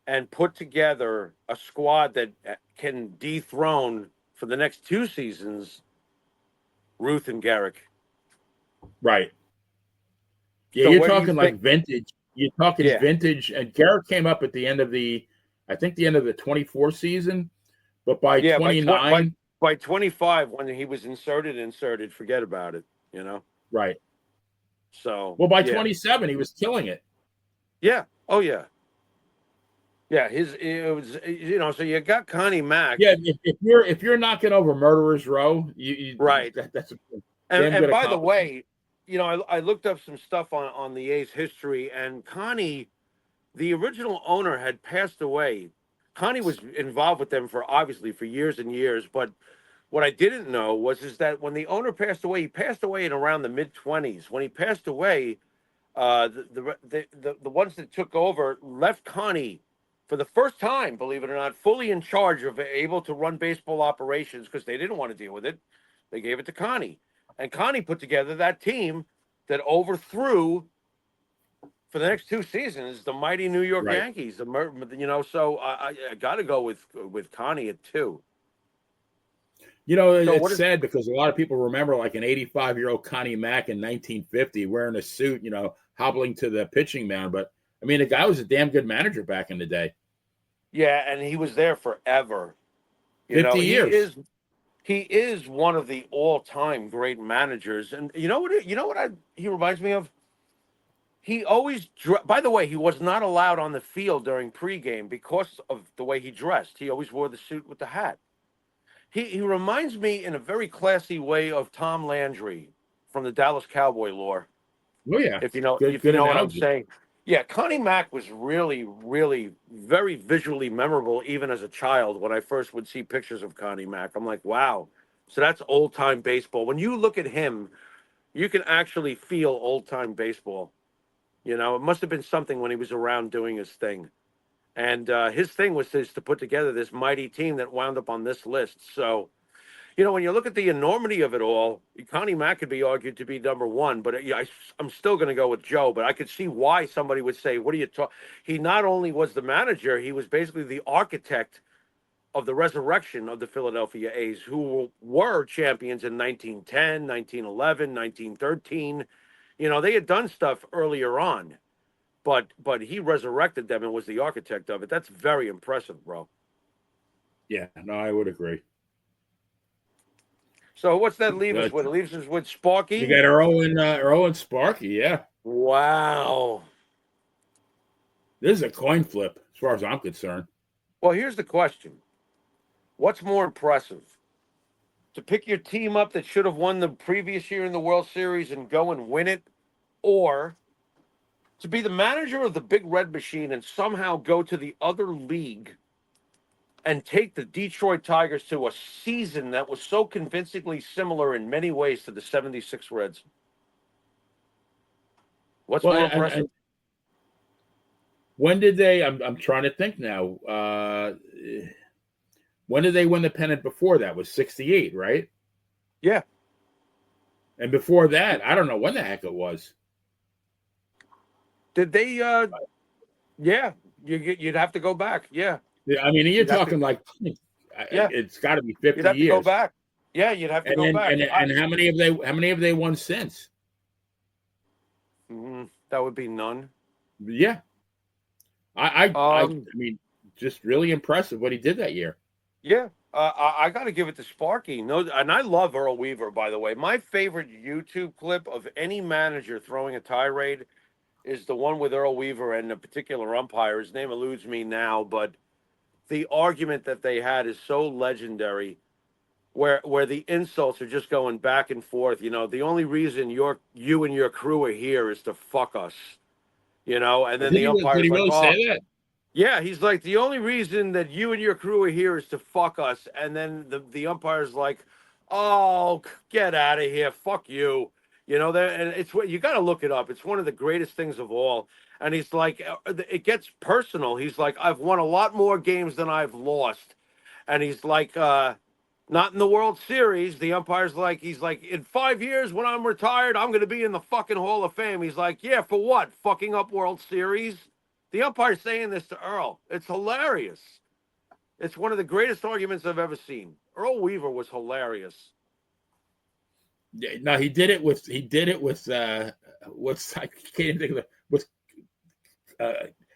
and put together a squad that can dethrone for the next 2 seasons Ruth and Garrick? Right. Yeah, So you're where do you talking like think? vintage. You're talking Yeah, vintage, and Garrett came up at the end of I think the end of the 24 season, but by yeah. 29, By 25, when he was inserted, forget about it. right. So Well, by yeah, 27, he was killing it. yeah. Oh yeah, yeah. It was So you got Connie Mack, Yeah, if you're knocking over Murderers Row, right? that's a And damn good by the accomplishment. way, I looked up some stuff on the A's history, and Connie, the original owner, had passed away. Connie was involved with them obviously for years and years, but what I didn't know is that when the owner passed away, he passed away in around the mid-20s. When he passed away, the ones that took over left Connie for the first time, believe it or not, fully in charge of able to run baseball operations because they didn't want to deal with it. They gave it to Connie, and Connie put together that team that overthrew for the next 2 seasons, the mighty New York Right. Yankees. So I got to go with Connie at 2. So It's sad because a lot of people remember like an 85-year-old Connie Mack in 1950 wearing a suit, hobbling to the pitching mound. But I mean, the guy was a damn good manager back in the day. Yeah, and he was there forever. 50 years. He is one of the all-time great managers. And he reminds me of? He always by the way, he was not allowed on the field during pregame because of the way he dressed. He always wore the suit with the hat. He reminds me in a very classy way of Tom Landry from the Dallas Cowboy lore. Oh yeah, If you know good what I'm analogy. saying. Yeah, Connie Mack was really, really very visually memorable even as a child. When I first would see pictures of Connie Mack, I'm like, wow. So that's old time baseball. When you look at him, you can actually feel old time baseball. It must have been something when he was around doing his thing. And his thing was to put together this mighty team that wound up on this list. So, when you look at the enormity of it all, Connie Mack could be argued to be number one, but I'm still going to go with Joe. But I could see why somebody would say, what are you talking? He not only was the manager, he was basically the architect of the resurrection of the Philadelphia A's, who were champions in 1910, 1911, 1913. They had done stuff earlier on. But he resurrected them and was the architect of it. That's very impressive, bro. Yeah, no, I would agree. So what's that leave us with? It leaves us with Sparky. You got Earl and Sparky, yeah. Wow. This is a coin flip, as far as I'm concerned. Well, here's the question. What's more impressive? To pick your team up that should have won the previous year in the World Series and go and win it, or to be the manager of the Big Red Machine and somehow go to the other league and take the Detroit Tigers to a season that was so convincingly similar in many ways to the 76 Reds? What's more impressive? When did they? I'm trying to think now. When did they win the pennant before that? Was 68, right? Yeah. And before that, I don't know when the heck it was. Did they? Yeah, you'd have to go back. Yeah. I mean, you're talking it's got to be 50 you'd have years. To go back. Yeah, you'd have to go back. And how many have they won since? That would be none. Yeah. I mean, just really impressive what he did that year. Yeah. I got to give it to Sparky. No, and I love Earl Weaver, by the way. My favorite YouTube clip of any manager throwing a tirade is the one with Earl Weaver and a particular umpire. His name eludes me now, but the argument that they had is so legendary, where the insults are just going back and forth. The only reason you and your crew are here is to fuck us. And then the umpire. Did he really say that? Yeah, he's like, the only reason that you and your crew are here is to fuck us. And then the umpire's like, oh, get out of here, fuck you. And it's what you got to look it up. It's one of the greatest things of all. And he's like, it gets personal. He's like, I've won a lot more games than I've lost. And he's like, not in the World Series. The umpire's like, he's like, in 5 years when I'm retired, I'm going to be in the fucking Hall of Fame. He's like, yeah, for what? Fucking up World Series? The umpire's saying this to Earl. It's hilarious. It's one of the greatest arguments I've ever seen. Earl Weaver was hilarious. Yeah, no, he did it with what's I can't think of it.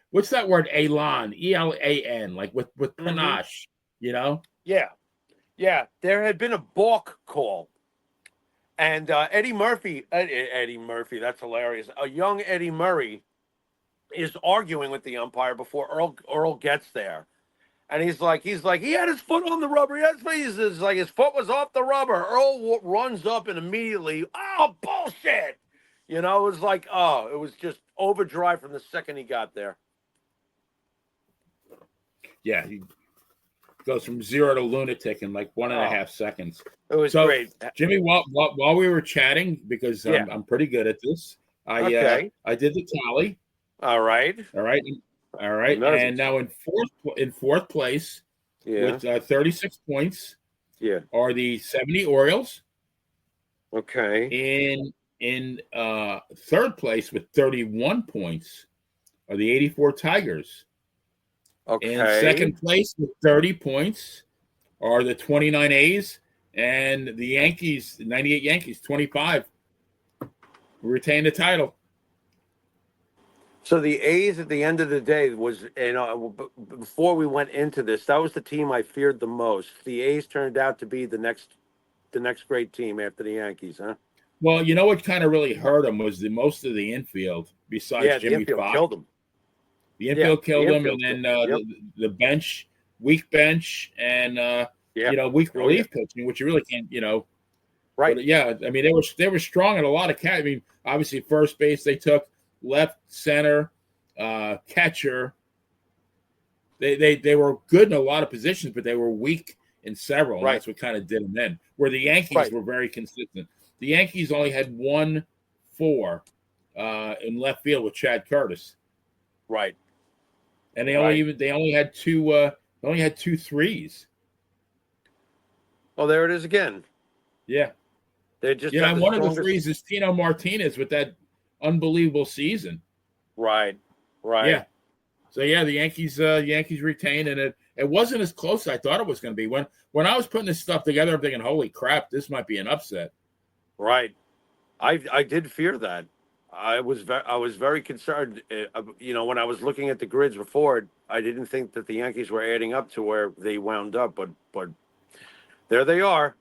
What's that word? Elan, ELAN, like with panache, Yeah. There had been a balk call, and Eddie Murphy, that's hilarious. A young Eddie Murray is arguing with the umpire before Earl gets there. And he's like, he had his foot on the rubber. He's like, his foot was off the rubber. Earl runs up and immediately, oh, bullshit. It was like, it was just overdrive from the second he got there. Yeah, he goes from 0 to lunatic in like 1.5 seconds. It was great. Jimmy, while we were chatting, because I'm pretty good at this, I did the tally. All right. And now in fourth place with 36 points are the 70 Orioles. Okay. In third place with 31 points are the 84 Tigers. In Okay. second place with 30 points are the 29 A's, and the Yankees, the 98 Yankees, 25, retain the title. So the A's at the end of the day was, before we went into this, that was the team I feared the most. The A's turned out to be the next great team after the Yankees, huh? Well, you know what kind of really hurt them was the most of the infield, besides Yeah, the Jimmy infield Fox. killed them. The Yeah, infield the killed them, and infield killed then them. Yep. the bench, weak bench, and Yeah. weak Oh yeah. relief pitching, which you really can't, Right. But yeah, I mean they were strong in a lot of cat. I mean, obviously first base they took, left, center, catcher. They were good in a lot of positions, but they were weak in several, and Right. that's what kind of did them in. Where the Yankees Right. were very consistent. The Yankees only had 1-4 in left field with Chad Curtis, Right. and Right. they only had two threes. Oh, there it is again. Yeah, They just have and the one of the strongest. threes is Tino Martinez with that unbelievable season. Right. Right. Yeah. So yeah, the Yankees retained, and it wasn't as close as I thought it was going to be. When I was putting this stuff together, I'm thinking, holy crap, this might be an upset. Right. I did fear that. I was very concerned. When I was looking at the grids before, I didn't think that the Yankees were adding up to where they wound up, but there they are.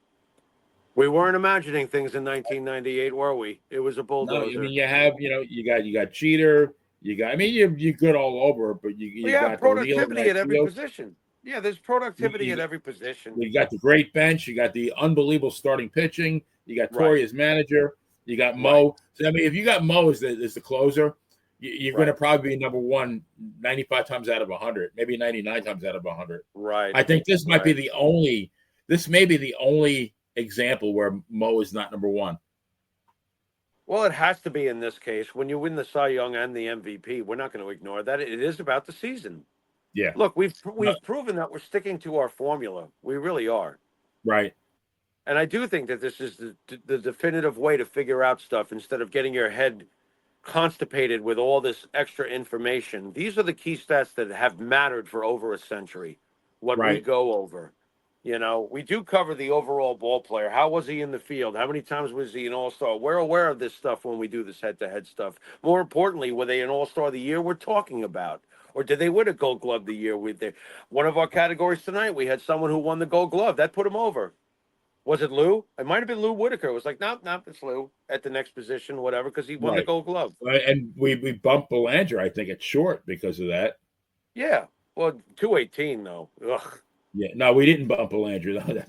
We weren't imagining things in 1998, were we? It was a No, I mean bulldozer. you have you got Jeter, I mean you're good all over, but We you have got O'Neill in productivity right at every field. position. Yeah, there's You, productivity at you, every position. you got the great bench. You got the unbelievable starting pitching. You got Right. Torrey as manager. You got Right. Mo. So I mean, if you got Mo as the closer, you're going to Right. probably be number one 95 times out of 100, maybe 99 times out of 100. Right. I think this might be Right. the only. This may be the only example where Mo is not number one. Well, it has to be in this case. When you win the Cy Young and the MVP, we're not going to ignore that. It is about the season. Yeah. Look, No, we've proven that we're sticking to our formula. We really are. right. And I do think that this is the definitive way to figure out stuff instead of getting your head constipated with all this extra information. These are the key stats that have mattered for over a century. What we Right. go over. We do cover the overall ball player. How was he in the field? How many times was he an all-star? We're aware of this stuff when we do this head-to-head stuff. More importantly, were they an all-star of the year we're talking about? Or did they win a gold glove the year with their one of our categories tonight? We had someone who won the gold glove. That put him over. Was it Lou? It might have been Lou Whitaker. It was like, nope, it's Lou at the next position, whatever, because he won the Right. gold glove. And we bumped Belanger, I think, at short because of that. Yeah. Well, 218 though. Ugh. Yeah. No, we didn't bump Belanger.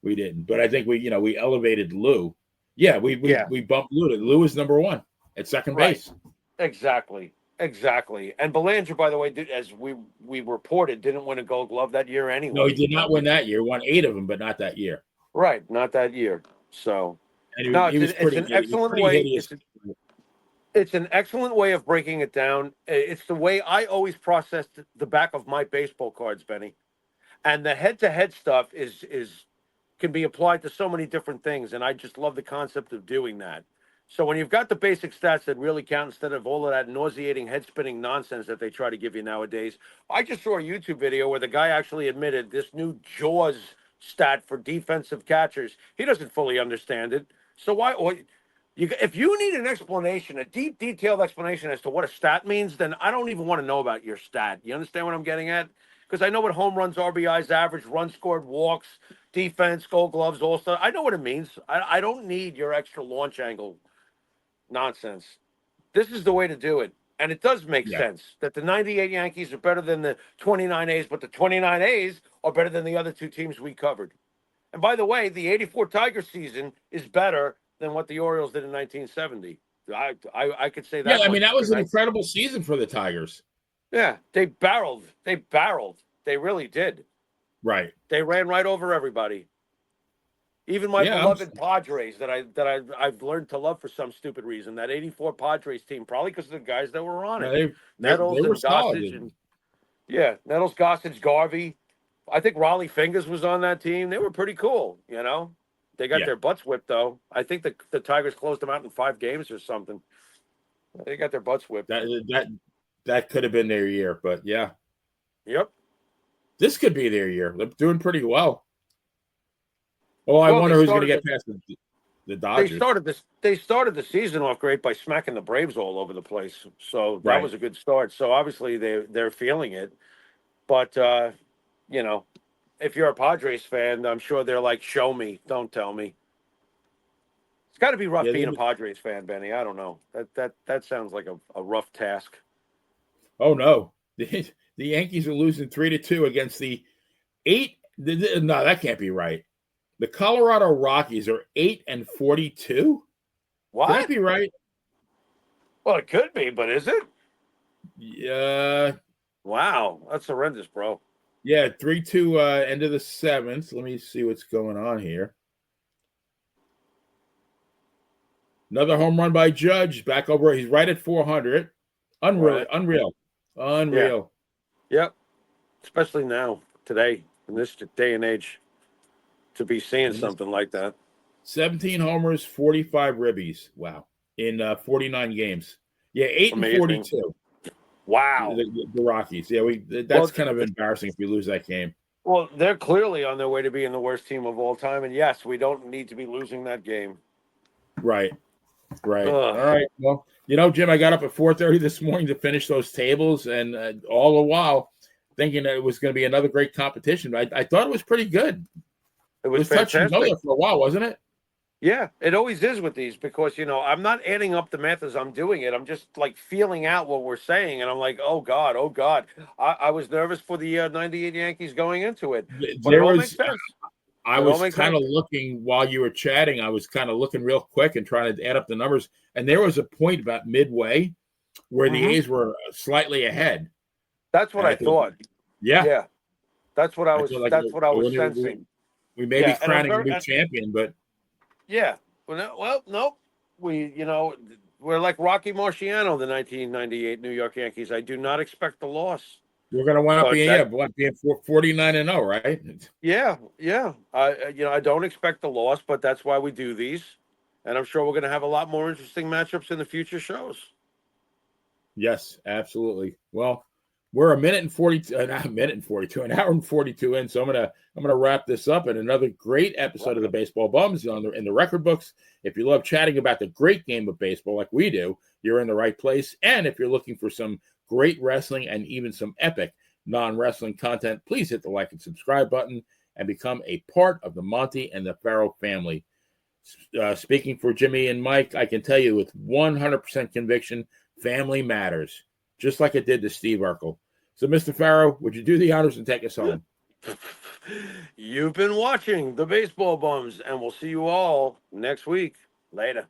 We didn't. But I think we elevated Lou. Yeah, Yeah. we bumped Lou. Lou is number one at second Right. base. Exactly. Exactly. And Belanger, by the way, as we reported, didn't win a gold glove that year No, he anyway. did not win that year. He won 8 of them, but not that year. Right. Not that year. So And no, he was it's an excellent pretty way. hideous. It's an excellent way of breaking it down. It's the way I always processed the back of my baseball cards, Benny. And the head-to-head stuff is can be applied to so many different things, and I just love the concept of doing that. So when you've got the basic stats that really count instead of all of that nauseating head-spinning nonsense that they try to give you nowadays, I just saw a YouTube video where the guy actually admitted this new Jaws stat for defensive catchers. He doesn't fully understand it. So why? Or if you need an explanation, a deep, detailed explanation as to what a stat means, then I don't even want to know about your stat. You understand what I'm getting at? Because I know what home runs, RBIs, average, runs scored, walks, defense, gold gloves, all stuff. I know what it means. I don't need your extra launch angle nonsense. This is the way to do it. And it does make Yeah. sense that the 98 Yankees are better than the 29 A's, but the 29 A's are better than the other two teams we covered. And by the way, the 84 Tigers season is better than what the Orioles did in 1970. I could say Yeah, that I much mean that was because an incredible season for the Tigers. yeah, they barreled. They barreled. They really did. Right. They ran right over everybody. Even my Yeah. beloved Padres that I've learned to love for some stupid reason. That '84 Padres team, probably because of the guys that were on No, it, they Nettles were and solid. Gossage, and yeah, Nettles, Gossage, Garvey. I think Raleigh Fingers was on that team. They were pretty cool, you know. They got Yeah. their butts whipped, though. I think the Tigers closed them out in 5 games or something. They got their butts whipped. That could have been their year, but yeah, Yep. this could be their year. They're doing pretty well. Oh, I Well, wonder who's going to get past the Dodgers. They started the season off great by smacking the Braves all over the place. So that Right. was a good start. So obviously they're feeling it. But you know, if you're a Padres fan, I'm sure they're like, "Show me, don't tell me." It's got to be rough Yeah, being a Padres fan, Benny. I don't know. That sounds like a rough task. oh no, the Yankees are losing 3-2 against the 8. No, that can't be right. The Colorado Rockies are 8-42. What? Can that be right? Well, it could be, but is it? Yeah. Wow, that's horrendous, bro. Yeah, 3-2 end of the 7th. Let me see what's going on here. Another home run by Judge. Back over. He's right at 400. Right. Unreal. Yeah. Yep. Especially now, today, in this day and age, to be seeing something like that. 17 homers, 45 ribbies. Wow. In 49 games. Yeah, 8-42. Wow. The Rockies. Yeah, that's kind of embarrassing if we lose that game. Well, they're clearly on their way to being the worst team of all time. And yes, we don't need to be losing that game. Right. Ugh. All right. Well, Jim, I got up at 4:30 this morning to finish those tables, and all the while thinking that it was going to be another great competition. I thought it was pretty good. It was touch and fantastic. go for a while, wasn't it? Yeah, it always is with these because, I'm not adding up the math as I'm doing it. I'm just like feeling out what we're saying. And I'm like, oh, God. I was nervous for the 98 Yankees going into it. But it all makes sense. I was kind of looking while you were chatting. I was kind of looking real quick and trying to add up the numbers. And there was a point about midway where the A's were slightly ahead. That's what I thought. Yeah. Yeah. That's what I was sensing. We may be crowning a new champion, but yeah. Well, nope. We're like Rocky Marciano, the 1998 New York Yankees. I do not expect the loss. We're going to wind up being 49-0, right? Yeah. I don't expect the loss, but that's why we do these, and I'm sure we're going to have a lot more interesting matchups in the future shows. Yes, absolutely. Well, we're an hour and 42 in. So I'm gonna wrap this up in another great episode of the Baseball Bums in the record books. If you love chatting about the great game of baseball like we do, you're in the right place. And if you're looking for some great wrestling and even some epic non-wrestling content, please hit the like and subscribe button and become a part of the Monty and the Farrell family. Speaking for Jimmy and Mike, I can tell you with 100% conviction, family matters, just like it did to Steve Urkel. So, Mr. Farrow, would you do the honors and take us home? You've been watching the Baseball Bums, and we'll see you all next week. Later.